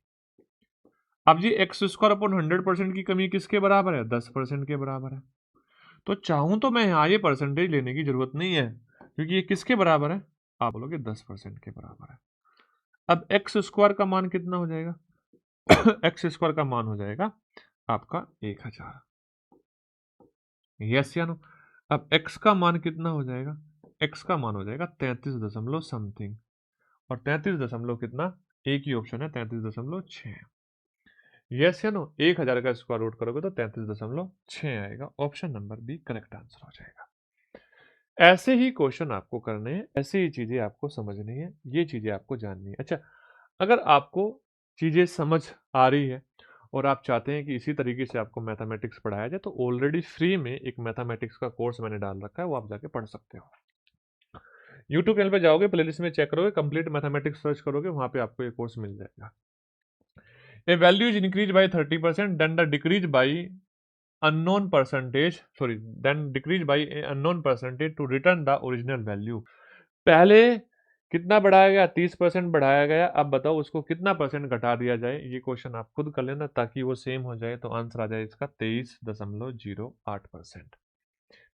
अब ये x² अपॉन 100% की कमी किसके बराबर है? 10% के बराबर है। तो चाहूं तो मैं यहाँ ये परसेंटेज लेने की जरूरत नहीं है, क्योंकि ये किसके बराबर है? आप बोलोगे 10% के बराबर है। अब x² का मान कितना हो जाएगा? x² का मान हो जाएगा आपका 1000। यस या नो? अब x का मान कितना हो जाएगा? x का मान हो जाएगा 33 दशमलव समथिंग, और 33 दशमलव कितना? एक ही ऑप्शन है, 33.6। यस या नो? 1000 का स्क्वायर रूट करोगे तो 33.6 आएगा, option number B correct answer हो जाएगा। ऐसे ही क्वेश्चन आपको करने हैं, ऐसे ही चीजें आपको समझनी है, ये चीजें आपको जाननी है। अच्छा, अगर आपको चीजें समझ आ रही है और आप चाहते हैं कि इसी तरीके से आपको मैथमेटिक्स पढ़ाया जाए, तो ऑलरेडी फ्री में एक मैथमेटिक्स का कोर्स मैंने डाल रखा है, वो आप जाके पढ़ सकते हो। यूट्यूब चैनल पे जाओगे, प्लेलिस्ट में चेक करोगे, कंप्लीट मैथमेटिक्स सर्च करोगे, वहां पे आपको ये कोर्स मिल जाएगा। A value is increase by 30%, then the decrease by unknown percentage, sorry, then decrease by a unknown percentage to return the original value। पहले कितना बढ़ाया गया? 30% बढ़ाया गया। अब बताओ उसको कितना परसेंट घटा दिया जाए? ये क्वेश्चन आप खुद कर लेना ताकि वो सेम हो जाए, तो आंसर आ जाए इसका 23.08%।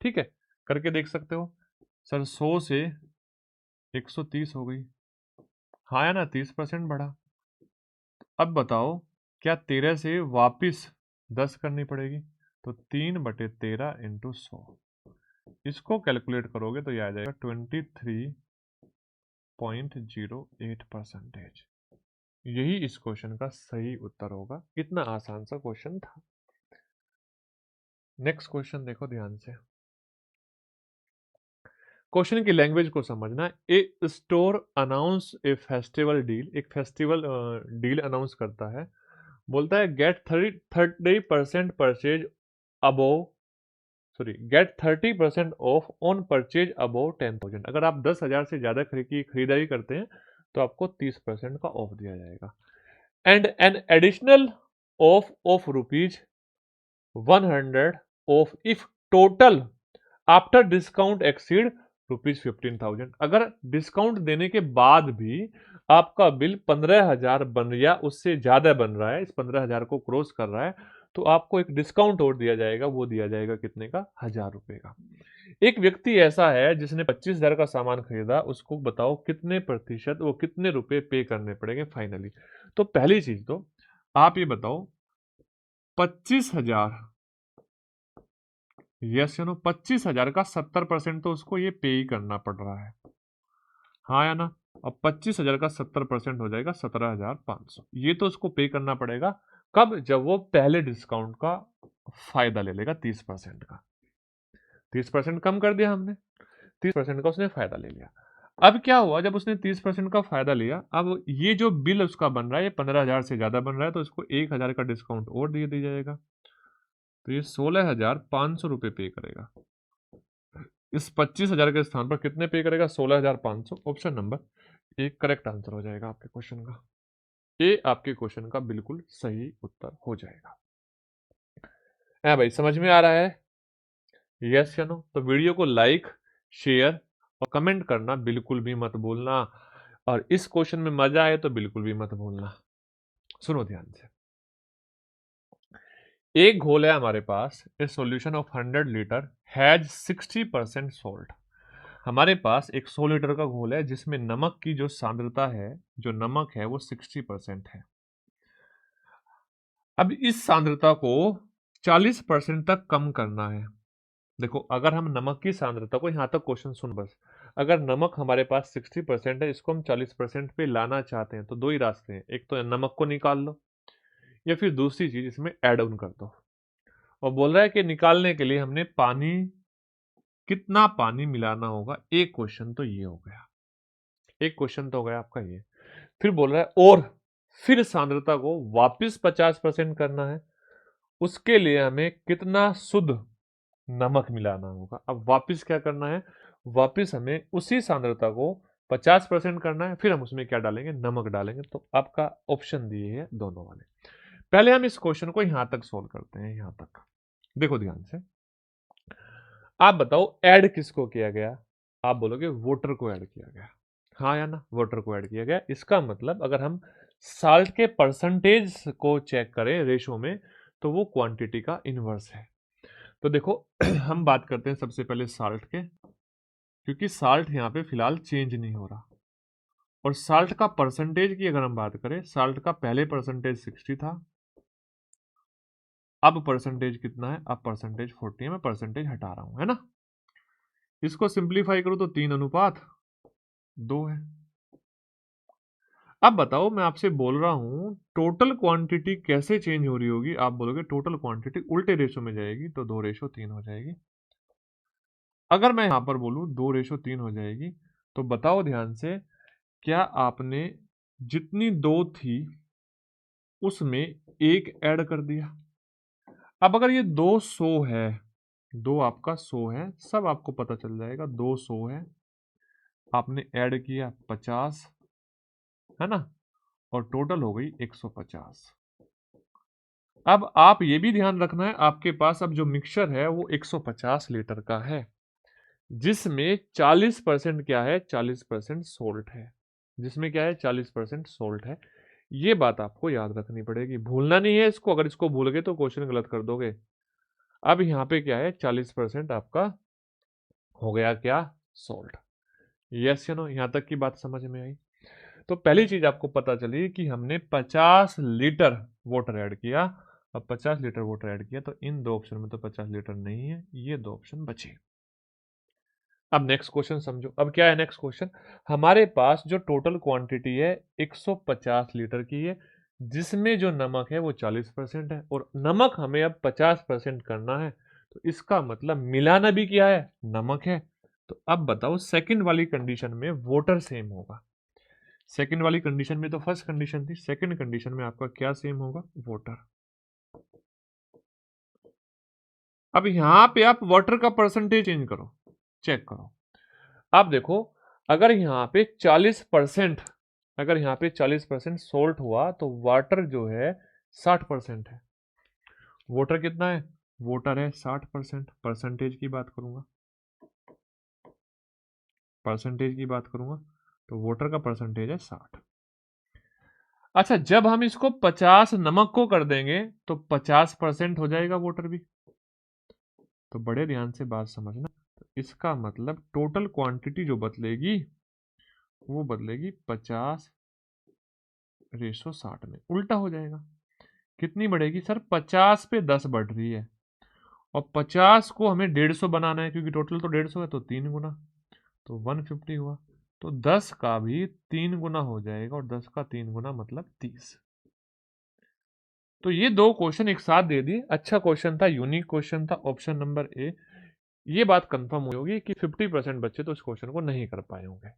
ठीक है, करके देख सकते हो। सर 100 से 130 हो गई, हाँ या ना? 30% बढ़ा। अब बताओ, क्या 13 से वापिस 10 करनी पड़ेगी? तो 3/13 इंटू 100, इसको कैलकुलेट करोगे तो ये आ जाएगा 23.08%। यही इस क्वेश्चन का सही उत्तर होगा। इतना आसान सा क्वेश्चन था। नेक्स्ट क्वेश्चन देखो ध्यान से, क्वेश्चन की लैंग्वेज को समझना। A store announce a festival deal, एक फेस्टिवल डील अनाउंस करता है, बोलता है get 30% purchase above, sorry, get 30% off on purchase above 10,000। अगर आप 10,000 से ज्यादा की खरीदारी करते हैं तो आपको 30% का ऑफ दिया जाएगा। And an additional of ₹100 of if total after discount exceed ₹15,000। अगर डिस्काउंट देने के बाद भी आपका बिल 15,000 बन या उससे ज्यादा बन रहा है, इस 15,000 को क्रॉस कर रहा है, तो आपको एक डिस्काउंट और दिया जाएगा। वो दिया जाएगा कितने का? ₹1,000 का। एक व्यक्ति ऐसा है जिसने 25,000 का सामान खरीदा, उसको बताओ कितने प्रतिशत, वो कितने रुपए पे करने पड़ेंगे फाइनली। तो पहली चीज तो आप ये बताओ, 25,000, यस या नो? 25,000 का 70% तो उसको ये पे ही करना पड़ रहा है, हाँ या ना? अब 25,000 का 70% हो जाएगा 17,500। ये तो उसको पे करना पड़ेगा। कब? जब वो पहले डिस्काउंट का फायदा ले लेगा 30% का। 30% कम कर दिया हमने, 30% का उसने फायदा ले लिया। अब क्या हुआ, जब उसने 30% का फायदा लिया, अब ये जो बिल उसका बन रहा है ये 15,000 से ज्यादा बन रहा है, तो इसको 1,000 का डिस्काउंट और दिया जाएगा, तो ये 16,500 रुपये पे करेगा। इस 25,000 के स्थान पर कितने पे करेगा? 16,500। ऑप्शन नंबर एक करेक्ट आंसर हो जाएगा आपके क्वेश्चन का। ये आपके क्वेश्चन का बिल्कुल सही उत्तर हो जाएगा। है भाई, समझ में आ रहा है? यस या नो? तो वीडियो को लाइक, शेयर और कमेंट करना बिल्कुल भी मत भूलना, और इस क्वेश्चन में मजा आए तो बिल्कुल भी मत भूलना। सुनो ध्यान से। एक घोल है हमारे पास, a solution of 100 litre has 60% salt. हमारे पास एक 100 लीटर का घोल है जिसमें नमक की जो सांद्रता है, जो नमक है वो 60% है। अब इस सांद्रता को 40% तक कम करना है। देखो, अगर हम नमक की सांद्रता को, यहां तक क्वेश्चन सुन बस, अगर नमक हमारे पास 60% है, इसको हम 40% पे लाना चाहते हैं, तो दो ही रास्ते हैं, एक तो नमक को निकाल लो या फिर दूसरी चीज इसमें ऐड ऑन कर दो। और बोल रहा है कि निकालने के लिए हमने पानी, कितना पानी मिलाना होगा। एक क्वेश्चन तो ये हो गया, एक क्वेश्चन तो हो गया आपका ये। फिर बोल रहा है और फिर सांद्रता को वापस 50% करना है, उसके लिए हमें कितना शुद्ध नमक मिलाना होगा। अब वापस क्या करना है, वापस हमें उसी सांद्रता को 50% करना है, फिर हम उसमें क्या डालेंगे, नमक डालेंगे। तो आपका ऑप्शन दिए है दोनों वाले। पहले हम इस क्वेश्चन को यहां तक सोल्व करते हैं, यहां तक देखो ध्यान से। आप बताओ ऐड किसको किया गया? आप बोलोगे वाटर को ऐड किया गया, हाँ या ना? वाटर को ऐड किया गया। इसका मतलब अगर हम साल्ट के परसेंटेज को चेक करें रेशो में, तो वो क्वांटिटी का इनवर्स है। तो देखो हम बात करते हैं सबसे पहले साल्ट के, क्योंकि साल्ट यहाँ पे फिलहाल चेंज नहीं हो रहा। और साल्ट का परसेंटेज की अगर हम बात करें, साल्ट का पहले परसेंटेज 60 था, अब परसेंटेज कितना है? अब परसेंटेज 40 है। मैं परसेंटेज हटा रहा हूं, है ना? इसको सिंप्लीफाई करो तो 3:2 है। अब बताओ, मैं आपसे बोल रहा हूं टोटल क्वांटिटी कैसे चेंज हो रही होगी। आप बोलोगे टोटल क्वांटिटी उल्टे रेशो में जाएगी, तो 2:3 हो जाएगी। अगर मैं यहां पर बोलूं 2:3 हो जाएगी, तो बताओ ध्यान से, क्या आपने जितनी दो थी उसमें एक ऐड कर दिया? अब अगर ये 200 है, दो आपका 100 है, सब आपको पता चल जाएगा। 200 है, आपने ऐड किया 50, है ना? और टोटल हो गई 150। अब आप ये भी ध्यान रखना है, आपके पास अब जो मिक्सचर है वो 150 लीटर का है, जिसमें 40% क्या है? 40% सोल्ट है। जिसमें क्या है? 40% सोल्ट है। ये बात आपको याद रखनी पड़ेगी, भूलना नहीं है इसको। अगर इसको भूल गए तो क्वेश्चन गलत कर दोगे। अब यहाँ पे क्या है? 40% आपका हो गया क्या? सोल्ट। यस या नो? यहां तक की बात समझ में आई? तो पहली चीज आपको पता चली कि हमने 50 लीटर वाटर ऐड किया। अब 50 लीटर वाटर ऐड किया, तो इन दो ऑप्शन में तो 50 लीटर नहीं है, ये दो ऑप्शन बचे। अब नेक्स्ट क्वेश्चन समझो। अब क्या है नेक्स्ट क्वेश्चन? हमारे पास जो टोटल क्वांटिटी है 150 लीटर की है, जिसमें जो नमक है वो 40% है, और नमक हमें अब 50% करना है। तो इसका मतलब मिलाना भी क्या है? नमक है। तो अब बताओ, सेकंड वाली कंडीशन में वाटर सेम होगा। सेकंड वाली कंडीशन में तो फर्स्ट कंडीशन थी, सेकंड कंडीशन में आपका क्या सेम होगा? वाटर। अब यहां पे आप वाटर का परसेंटेज चेंज करो, चेक करो। आप देखो, अगर यहाँ पे 40%, अगर यहाँ पे 40% सोल्ट हुआ, तो वाटर जो है 60% है। वाटर कितना है? वाटर है 60%। परसेंटेज की बात करूंगा, परसेंटेज की बात करूंगा तो वाटर का परसेंटेज है 60। अच्छा, जब हम इसको 50 नमक को कर देंगे तो 50% हो जाएगा वाटर भी। तो बड़े ध्यान से बात समझना। तो इसका मतलब टोटल क्वांटिटी जो बदलेगी वो बदलेगी 50:60 में, उल्टा हो जाएगा। कितनी बढ़ेगी सर? 50 पे 10 बढ़ रही है, और 50 को हमें 150 बनाना है, क्योंकि टोटल तो 150 है, तो 3 गुना, तो 150 हुआ। तो 10 का भी 3 गुना हो जाएगा, और 10 का 3 गुना मतलब 30। तो ये दो क्वेश्चन एक साथ दे दिए। अच्छा क्वेश्चन था, यूनिक क्वेश्चन था, ऑप्शन नंबर ए। ये बात कंफर्म हुई होगी कि 50% बच्चे तो इस क्वेश्चन को नहीं कर पाए होंगे।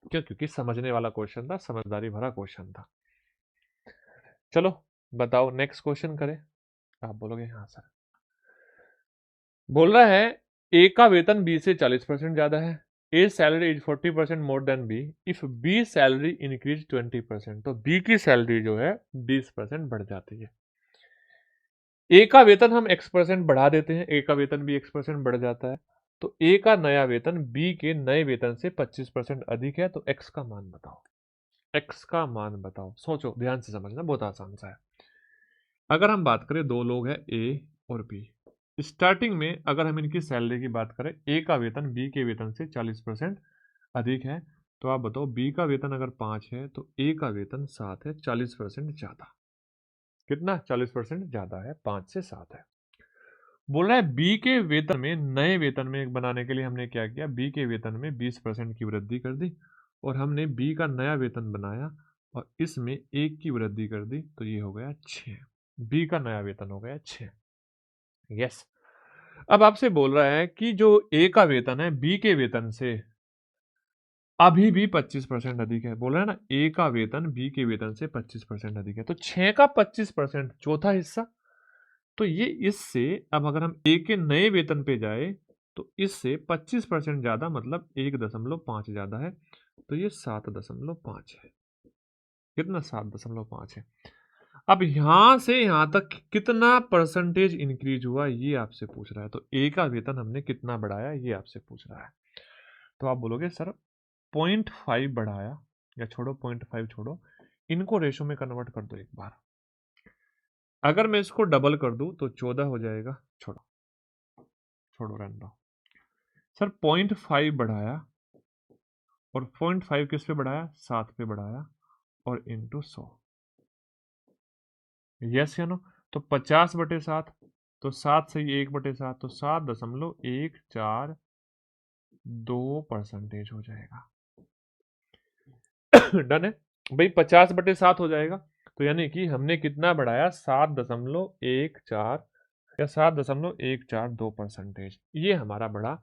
क्यों? क्योंकि समझने वाला क्वेश्चन था, समझदारी भरा क्वेश्चन था। चलो बताओ, नेक्स्ट क्वेश्चन करें। आप बोलोगे हाँ सर। बोल रहा है ए का वेतन बी से 40% ज्यादा है। A salary is 40% more than B if B salary increase 20%। तो बी की सैलरी जो है 20% बढ़ जाती है। ए का वेतन हम x% बढ़ा देते हैं, ए का वेतन भी x% बढ़ जाता है। तो ए का नया वेतन बी के नए वेतन से 25% अधिक है। तो x का मान बताओ, x का मान बताओ। सोचो, ध्यान से समझना, बहुत आसान सा है। अगर हम बात करें, दो लोग हैं ए और बी। स्टार्टिंग में अगर हम इनकी सैलरी की बात करें, ए का वेतन बी के वेतन से 40% अधिक है। तो आप बताओ, बी का वेतन अगर 5 है तो ए का वेतन 7 है, 40% ज्यादा। कितना? 40% ज्यादा है, 5 से 7 है। बोल रहा है बी के वेतन में, नए वेतन में बनाने के लिए हमने क्या किया, बी के वेतन में 20% की वृद्धि कर दी और हमने बी का नया वेतन बनाया और इसमें 1 की वृद्धि कर दी। तो ये हो गया 6। बी का नया वेतन हो गया 6। यस। अब आपसे बोल रहा है कि जो ए का वेतन है बी के वेतन से अभी भी 25% अधिक है। बोल रहा है ना, ए का वेतन बी के वेतन से 25% अधिक है। तो 6 का 25%, चौथा हिस्सा। तो ये इससे, अब अगर हम ए के नए वेतन पे जाए तो इससे 25% ज्यादा, मतलब 1.5 ज्यादा है। तो ये 7.5 है। कितना? 7.5 है। अब यहां से यहां तक कितना परसेंटेज इंक्रीज हुआ ये आपसे पूछ रहा है। तो ए का वेतन हमने कितना बढ़ाया ये आपसे पूछ रहा है। तो आप बोलोगे सर 0.5 बढ़ाया, या छोड़ो 0.5 छोड़ो, इनको रेशो में कन्वर्ट कर दो एक बार। अगर मैं इसको डबल कर दूं तो 14 हो जाएगा। छोड़ो छोड़ो, रहने दो। सर 0.5 बढ़ाया और 0.5 किस पे बढ़ाया? 7 पे बढ़ाया और इंटू 100। यस या नो? तो 50/7, तो 7 से ये 1/7, तो 7.142% हो जाएगा। डन है भाई, 50/7 हो जाएगा। तो यानी कि हमने कितना बढ़ाया? 7.14 या 7.142%। ये हमारा बढ़ा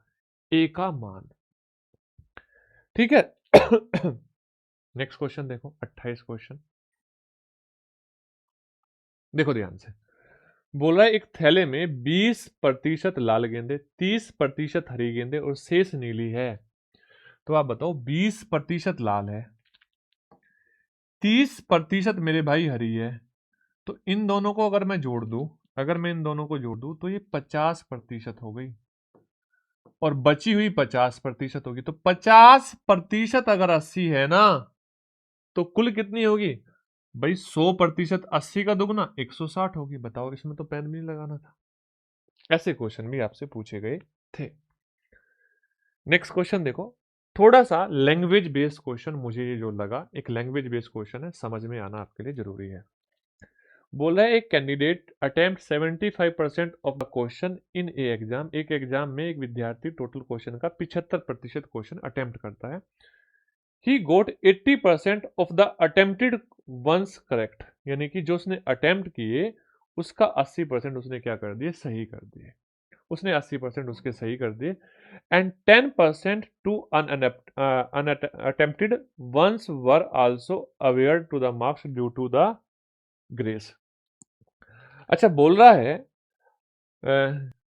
ए का मान। ठीक है। नेक्स्ट क्वेश्चन देखो, 28 क्वेश्चन देखो ध्यान से। बोल रहा है एक थैले में 20% लाल गेंदे, 30% हरी गेंदे और शेष नीली है। तो आप बताओ, 20% लाल है, 30% मेरे भाई हरी है। तो इन दोनों को अगर मैं जोड़ दूं, अगर मैं इन दोनों को जोड़ दूं तो ये 50% हो गई और बची हुई 50% होगी। तो 50% अगर 80 है ना, तो कुल कितनी होगी भाई? 100% 80 का दुगना 160 होगी। बताओ, इसमें तो पेन भी नहीं लगाना था। ऐसे क्वेश्चन भी आपसे पूछे गए थे। नेक्स्ट क्वेश्चन देखो, थोड़ा सा लैंग्वेज बेस्ड क्वेश्चन मुझे ये जो लगा, एक लैंग्वेज बेस्ड क्वेश्चन है, समझ में आना आपके लिए जरूरी है। बोल रहा है एक candidate attempt 75% of the question in A exam. एक एग्जाम में एक विद्यार्थी टोटल क्वेश्चन का 75% क्वेश्चन अटेम्प्ट करता है। He got 80% of the attempted ones correct, यानी कि जो उसने अटेम्प्ट किए उसका 80% उसने क्या कर दिए? सही कर दिए। उसने 80% उसके सही कर दिए। And 10% to unattempted ones were also aware to the marks due to the grace. अच्छा, बोल रहा है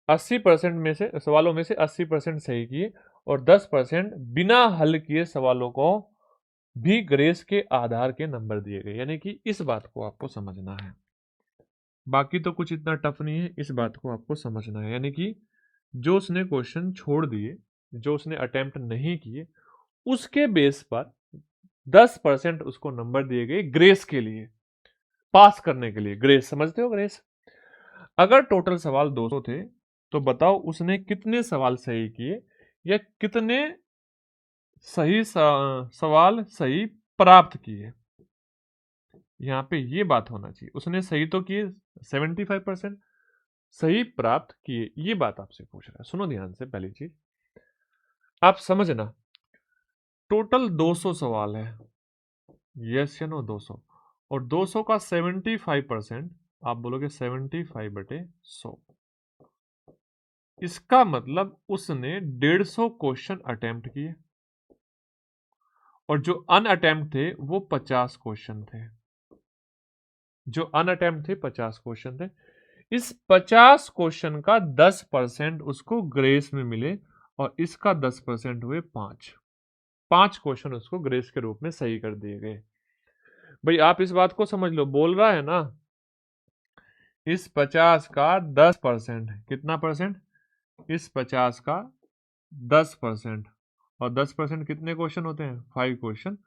80% में से सवालों में से 80% सही किए और 10% बिना हल किए सवालों को भी ग्रेस के आधार के नंबर दिए गए। यानी कि इस बात को आपको समझना है, बाकी तो कुछ इतना टफ नहीं है, इस बात को आपको समझना है। यानी कि जो उसने क्वेश्चन छोड़ दिए, जो उसने अटेम्प्ट नहीं किए, उसके बेस पर 10% उसको नंबर दिए गए ग्रेस के लिए, पास करने के लिए। ग्रेस समझते हो? ग्रेस। अगर टोटल सवाल 200 थे तो बताओ उसने कितने सवाल सही किए या कितने सवाल सही प्राप्त किए। यहां पे ये बात होना चाहिए, उसने सही तो किए 75%, सही प्राप्त किए, ये बात आपसे पूछ रहा है। सुनो ध्यान से, पहली चीज आप समझना, टोटल 200 सवाल है। यस या नो? 200, और 200 का 75%, आप बोलोगे 75/100, इसका मतलब उसने 150 क्वेश्चन अटेम्प्ट किए और जो अनअटेम्प्ट थे वो 50 क्वेश्चन थे। जो अनअटेम्प्ट थे 50 क्वेश्चन थे। इस 50 क्वेश्चन का 10% उसको ग्रेस में मिले और इसका 10% हुए 5 क्वेश्चन उसको ग्रेस के रूप में सही कर दिए गए। भाई आप इस बात को समझ लो, बोल रहा है ना इस 50 का 10%, कितना परसेंट? इस 50 का 10%, और 10% कितने क्वेश्चन होते हैं? 5 क्वेश्चन।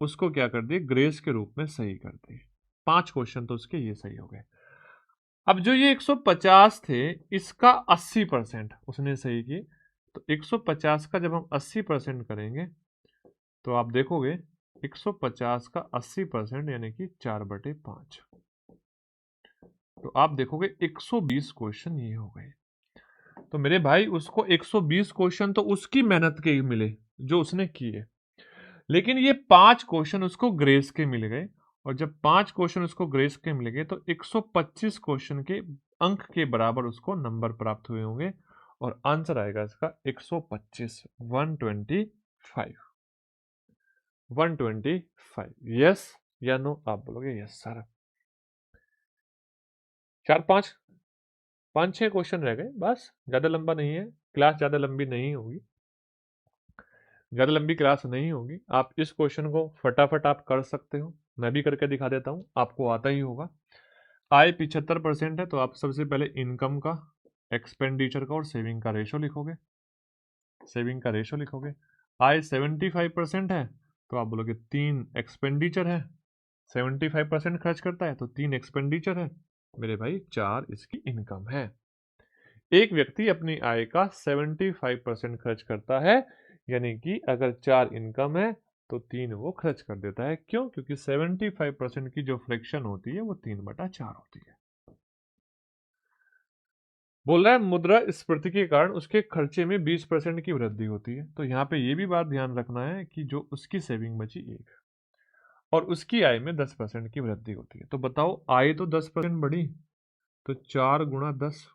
उसको क्या कर दिए? ग्रेस के रूप में सही कर दिए। 5 क्वेश्चन तो उसके ये सही हो गए। अब जो ये 150 थे, इसका 80% उसने सही किए। तो 150 का जब हम 80% करेंगे तो आप देखोगे 150 का 80% यानी कि 4/5। तो आप देखोगे 120 क्वेश्चन ये हो गए। तो मेरे भाई उसको 120 क्वेश्चन तो उसकी मेहनत के मिले जो उसने किए, लेकिन ये 5 क्वेश्चन उसको ग्रेस के मिल गए। और जब 5 क्वेश्चन उसको ग्रेस के मिल गए तो 125 क्वेश्चन के अंक के बराबर उसको नंबर प्राप्त हुए होंगे और आंसर आएगा इसका 125, 125। यस या नो? आप बोलोगे यस सर। 5-6 क्वेश्चन रह गए बस, ज्यादा लंबा नहीं है क्लास, ज्यादा लंबी नहीं होगी, ज़्यादा लंबी क्लास नहीं होगी। आप इस क्वेश्चन को फटाफट आप कर सकते हो, मैं भी करके दिखा देता हूँ, आपको आता ही होगा। आय 75% है तो आप सबसे पहले इनकम का, एक्सपेंडिचर का और सेविंग का रेशो लिखोगे। आय 75% है तो आप बोलोगे 3 एक्सपेंडिचर है, 75% खर्च करता है तो 3 एक्सपेंडिचर है मेरे भाई, 4 इसकी इनकम है। एक व्यक्ति अपनी आय का 75% खर्च करता है, यानी कि अगर 4 इनकम है तो 3 वो खर्च कर देता है। क्यों? क्योंकि 75% की जो फ्रैक्शन होती है वो 3/4 होती है। बोल रहा है मुद्रा स्फीति के कारण उसके खर्चे में 20% की वृद्धि होती है। तो यहाँ पे ये भी बात ध्यान रखना है कि जो उसकी सेविंग बची 1 और उसकी आय में 10% की वृद्धि होती है। तो बताओ आय तो 10% बढ़ी, तो 4 गुणा 10,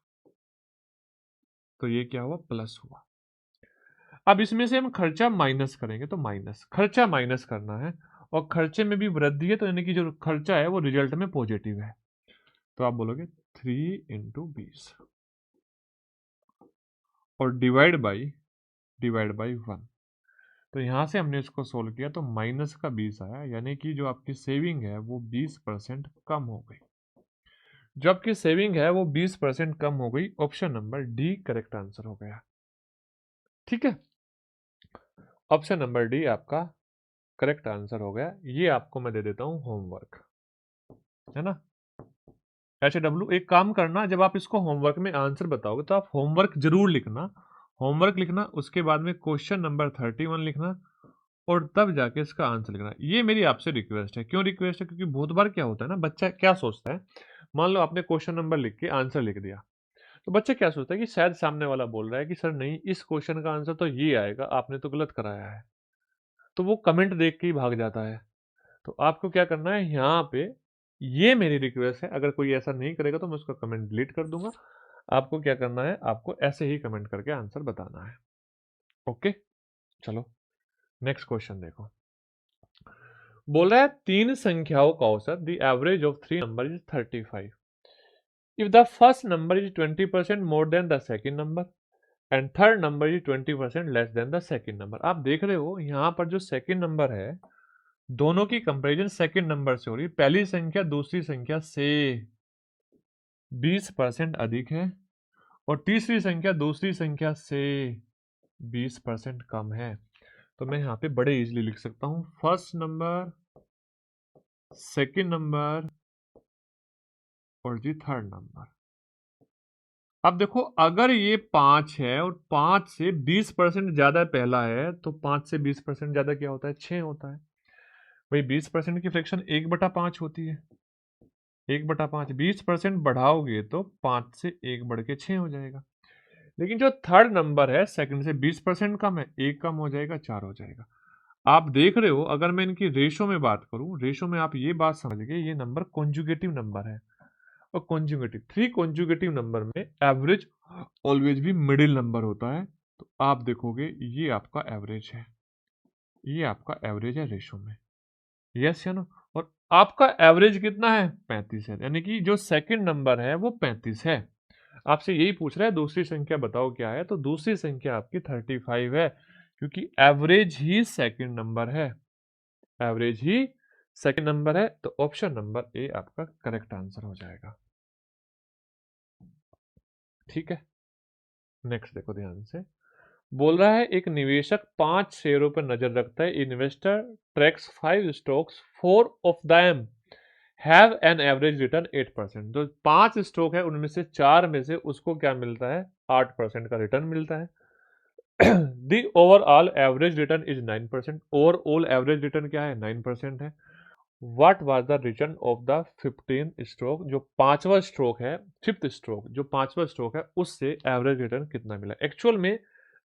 तो ये क्या हुआ? प्लस हुआ। अब इसमें से हम खर्चा माइनस करेंगे, तो माइनस, खर्चा माइनस करना है और खर्चे में भी वृद्धि है तो यानी कि जो खर्चा है वो रिजल्ट में पॉजिटिव है। तो आप बोलोगे 3 × 20 और डिवाइड बाई 1। तो यहां से हमने इसको सोल्व किया तो माइनस का 20 आया, यानी कि जो आपकी सेविंग है वो 20% कम हो गई। जो आपकी सेविंग है वो 20% कम हो गई। Option number D correct answer हो गया। ठीक है, ऑप्शन नंबर डी आपका करेक्ट आंसर हो गया। ये आपको मैं दे देता हूं होमवर्क, है ना। HW एक काम करना, जब आप इसको होमवर्क में आंसर बताओगे तो आप होमवर्क जरूर लिखना। होमवर्क लिखना, उसके बाद में क्वेश्चन नंबर 31 लिखना और तब जाके इसका आंसर लिखना। ये मेरी आपसे रिक्वेस्ट है। क्यों रिक्वेस्ट है? क्योंकि बहुत बार क्या होता है ना, बच्चा क्या सोचता है, मान लो आपने क्वेश्चन नंबर लिख के आंसर लिख दिया, तो बच्चा क्या सोचता है कि शायद सामने वाला बोल रहा है कि सर नहीं, इस क्वेश्चन का आंसर तो ये आएगा, आपने तो गलत कराया है, तो वो कमेंट देख के ही भाग जाता है। तो आपको क्या करना है यहाँ पे, ये मेरी रिक्वेस्ट है, अगर कोई ऐसा नहीं करेगा तो मैं उसका कमेंट डिलीट कर दूंगा। आपको क्या करना है, आपको ऐसे ही कमेंट करके आंसर बताना है। ओके, चलो नेक्स्ट क्वेश्चन देखो। बोल रहा है 3 संख्याओं का औसत, the average of 3 number is 35 if the first number is 20% more than the second number and third number is 20% less than the second number. आप देख रहे हो यहाँ पर जो सेकेंड नंबर है, दोनों की कंपैरिजन सेकंड नंबर से हो रही है। पहली संख्या दूसरी संख्या से 20% अधिक है और तीसरी संख्या दूसरी संख्या से 20% कम है। तो मैं यहाँ पे बड़े इजीली लिख सकता हूँ, फर्स्ट नंबर, सेकंड नंबर और जी थर्ड नंबर। अब देखो अगर ये 5 है और 5 से 20% ज्यादा पहला है, तो 5 से 20% ज्यादा क्या होता है? 6 होता है। भाई 20% की फ्रैक्शन 1/5 होती है। 1/5, 20% बढ़ाओगे तो 5 से 1 बढ़ के 6 हो जाएगा। लेकिन जो थर्ड नंबर है सेकंड से 20% कम है, 1 कम हो जाएगा, 4 हो जाएगा। आप देख रहे हो, अगर मैं इनकी रेशो में बात करूं, रेशो में आप ये बात समझ गए, ये नंबर कॉन्जुगेटिव नंबर है और कॉन्जुगेटिव 3 कॉन्जुगेटिव नंबर में एवरेज ऑलवेज भी मिडिल नंबर होता है। तो आप देखोगे ये आपका एवरेज है, ये आपका एवरेज है रेशो में, यस या नो। और आपका एवरेज कितना है, 35 है, यानी कि जो सेकंड नंबर है वो 35 है। आपसे यही पूछ रहा है दूसरी संख्या बताओ क्या है, तो दूसरी संख्या आपकी 35 है, क्योंकि एवरेज ही सेकंड नंबर है, एवरेज ही सेकंड नंबर है, तो ऑप्शन नंबर ए आपका करेक्ट आंसर हो जाएगा। ठीक है, नेक्स्ट देखो ध्यान से। बोल रहा है एक निवेशक 5 शेयरों पर नजर रखता है, investor tracks 5 stocks, 4 of them have an average return 8%। जो 5 स्टॉक है उनमें से 4 में से उसको क्या मिलता है, 8% का रिटर्न मिलता है। The overall average return is 9%। Overall average return क्या है, 9% है। What was the return of the 15 stroke, जो पांचवा स्ट्रोक है, फिफ्थ स्ट्रोक जो पांचवा स्ट्रोक है उससे एवरेज रिटर्न कितना मिला। एक्चुअल में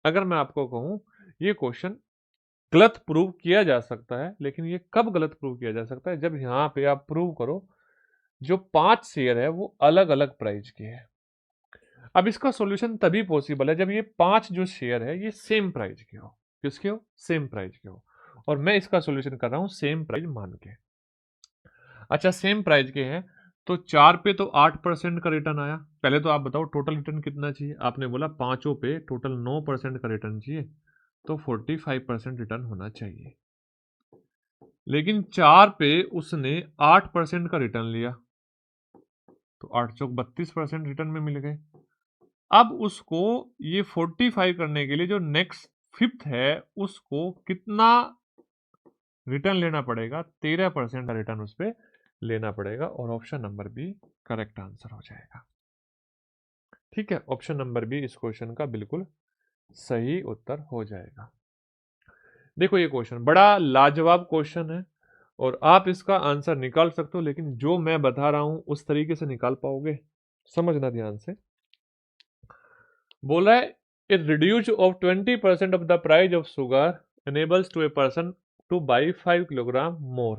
अगर मैं आपको कहूं, ये क्वेश्चन गलत प्रूव किया जा सकता है, लेकिन ये कब गलत प्रूव किया जा सकता है, जब यहां पे आप प्रूव करो जो 5 शेयर है वो अलग अलग प्राइस के हैं। अब इसका सॉल्यूशन तभी पॉसिबल है जब ये 5 जो शेयर है ये सेम प्राइस के हो। किसके हो, सेम प्राइस के हो। और मैं इसका सॉल्यूशन कर रहा हूं सेम प्राइस मान के। अच्छा, सेम प्राइस के हैं तो 4 पे तो 8% का रिटर्न आया। पहले तो आप बताओ टोटल रिटर्न कितना चाहिए, आपने बोला पांचों पे टोटल 9% का रिटर्न चाहिए, तो 45% रिटर्न होना चाहिए। लेकिन 4 पे उसने 8% का रिटर्न लिया, तो 8 चौक 32% रिटर्न में मिल गए। अब उसको ये 45 करने के लिए जो नेक्स्ट फिफ्थ है उसको कितना रिटर्न लेना पड़ेगा, 13% का रिटर्न उस पर लेना पड़ेगा, और option number B correct answer हो जाएगा। ठीक है, ऑप्शन नंबर बी इस क्वेश्चन का बिल्कुल सही उत्तर हो जाएगा। देखो ये क्वेश्चन बड़ा लाजवाब क्वेश्चन है और आप इसका आंसर निकाल सकते हो, लेकिन जो मैं बता रहा हूं उस तरीके से निकाल पाओगे, समझना ध्यान से। बोला है it reduce of 20% of the price of sugar enables to a person to buy 5 kilogram more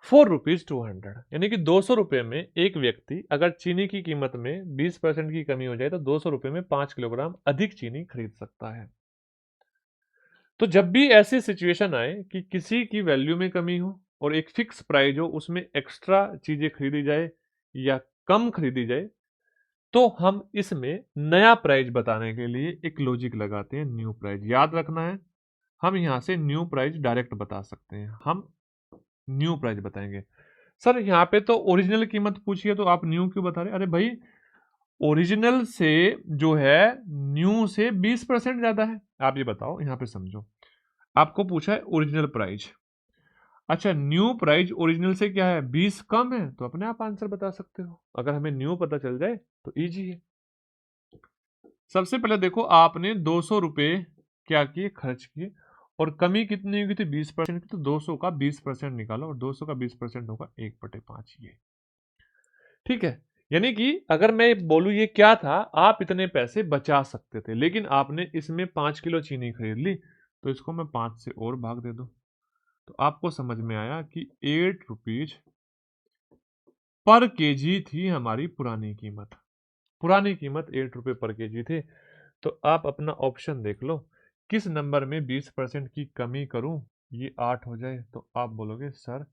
₹4 यानी कि 200 रुपए में एक व्यक्ति अगर चीनी की कीमत में 20% की कमी हो जाए तो 200 रुपए में 5 किलोग्राम अधिक चीनी खरीद सकता है। तो जब भी ऐसी सिचुएशन आए कि किसी की वैल्यू में कमी हो और एक फिक्स प्राइस हो, उसमें एक्स्ट्रा चीजें खरीदी जाए या कम खरीदी जाए, तो हम इसमें नया प्राइस बताने के लिए एक लॉजिक लगाते हैं, न्यू प्राइस। याद रखना है, हम यहां से न्यू प्राइस डायरेक्ट बता सकते हैं, हम न्यू प्राइस बताएंगे। सर यहाँ पे तो ओरिजिनल कीमत पूछी है तो आप न्यू क्यों बता रहे, अरे भाई ओरिजिनल से जो है न्यू से 20% ज्यादा है। आप ये बताओ, यहाँ पे समझो, आपको पूछा है ओरिजिनल प्राइस, अच्छा न्यू प्राइस ओरिजिनल से क्या है 20 कम है, तो अपने आप आंसर बता सकते हो। अगर हमें न्यू पता चल जाए तो इजी है। सबसे पहले देखो आपने 200 रुपए क्या किए, खर्च किए, और कमी कितनी होगी थी 20% की, तो 200 का 20% निकालो और 200 का 20% होगा 1/5 ये। ठीक है, यानी कि अगर मैं बोलूं ये क्या था, आप इतने पैसे बचा सकते थे, लेकिन आपने इसमें 5 किलो चीनी खरीद ली, तो इसको मैं 5 से और भाग दे दूं, तो आपको समझ में आया कि 8 रुपीज पर केजी थी हमारी पुरानी कीमत। पुरानी कीमत 8 रुपए पर केजी थी। तो आप अपना ऑप्शन देख लो, किस नंबर में 20% की कमी करूं ये 8 हो जाए, तो आप बोलोगे सर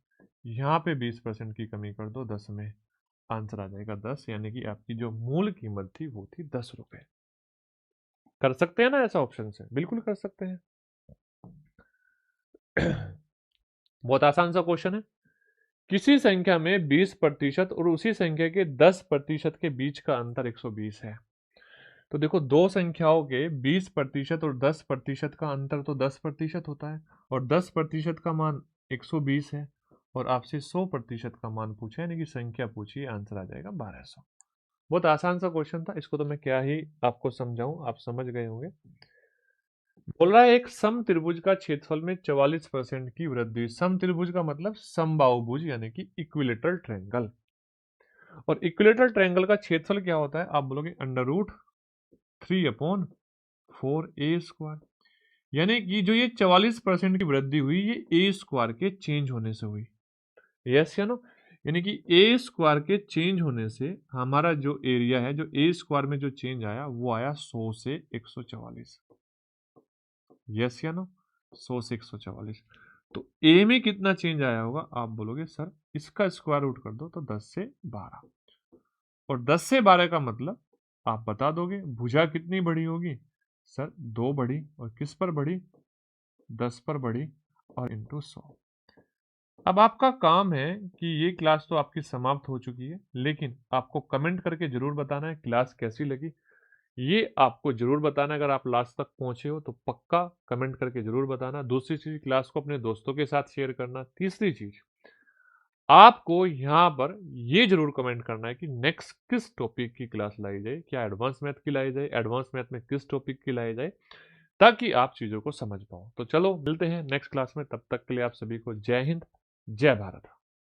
यहाँ पे 20% की कमी कर दो 10 में, आंसर आ जाएगा 10, यानी कि आपकी जो मूल कीमत थी वो थी 10 रुपए। कर सकते हैं ना ऐसा ऑप्शन से, बिल्कुल कर सकते हैं। बहुत आसान सा क्वेश्चन है। किसी संख्या में 20% और उसी संख्या के 10% के बीच का अंतर 120 है। तो देखो दो संख्याओं के 20% और 10% का अंतर तो 10% होता है, और 10% का मान 120 है, और आपसे 100% का मान पूछा है, यानी कि संख्या पूछी, आंसर आ जाएगा 1200। बहुत आसान सा क्वेश्चन था, इसको तो मैं क्या ही आपको समझाऊं, आप समझ गए होंगे। बोल रहा है एक सम त्रिभुज का क्षेत्रफल में 44% की वृद्धि हुई। सम त्रिभुज का मतलब समबाहुभुज यानी कि इक्विलेटरल ट्रायंगल। और इक्विलेटरल ट्रायंगल का क्षेत्रफल क्या होता है, आप बोलोगे √3/4 a²। यानी कि जो ये 44% की वृद्धि हुई ये a² के चेंज होने से हुई, यस या नो। यानी कि a² के चेंज होने से हमारा जो एरिया है, जो a² में जो चेंज आया वो आया 100 से 144, यस या नो। 100 से 144। तो ए में कितना चेंज आया होगा? आप बोलोगे सर इसका स्क्वायर रूट कर दो, तो 10 से 12। और 10 से 12 का मतलब आप बता दोगे भुजा कितनी बड़ी होगी? सर 2 बढ़ी, और किस पर बढ़ी? 10 पर बढ़ी, और इंटू 100। अब आपका काम है कि ये क्लास तो आपकी समाप्त हो चुकी है, लेकिन आपको कमेंट करके जरूर बताना है क्लास कैसी लगी। ये आपको जरूर बताना, अगर आप लास्ट तक पहुंचे हो तो पक्का कमेंट करके जरूर बताना। दूसरी चीज, क्लास को अपने दोस्तों के साथ शेयर करना। तीसरी चीज, आपको यहाँ पर ये जरूर कमेंट करना है कि नेक्स्ट किस टॉपिक की क्लास लाई जाए, क्या एडवांस मैथ की लाई जाए, एडवांस मैथ में किस टॉपिक की लाई जाए, ताकि आप चीजों को समझ पाओ। तो चलो मिलते हैं नेक्स्ट क्लास में, तब तक के लिए आप सभी को जय हिंद, जय भारत।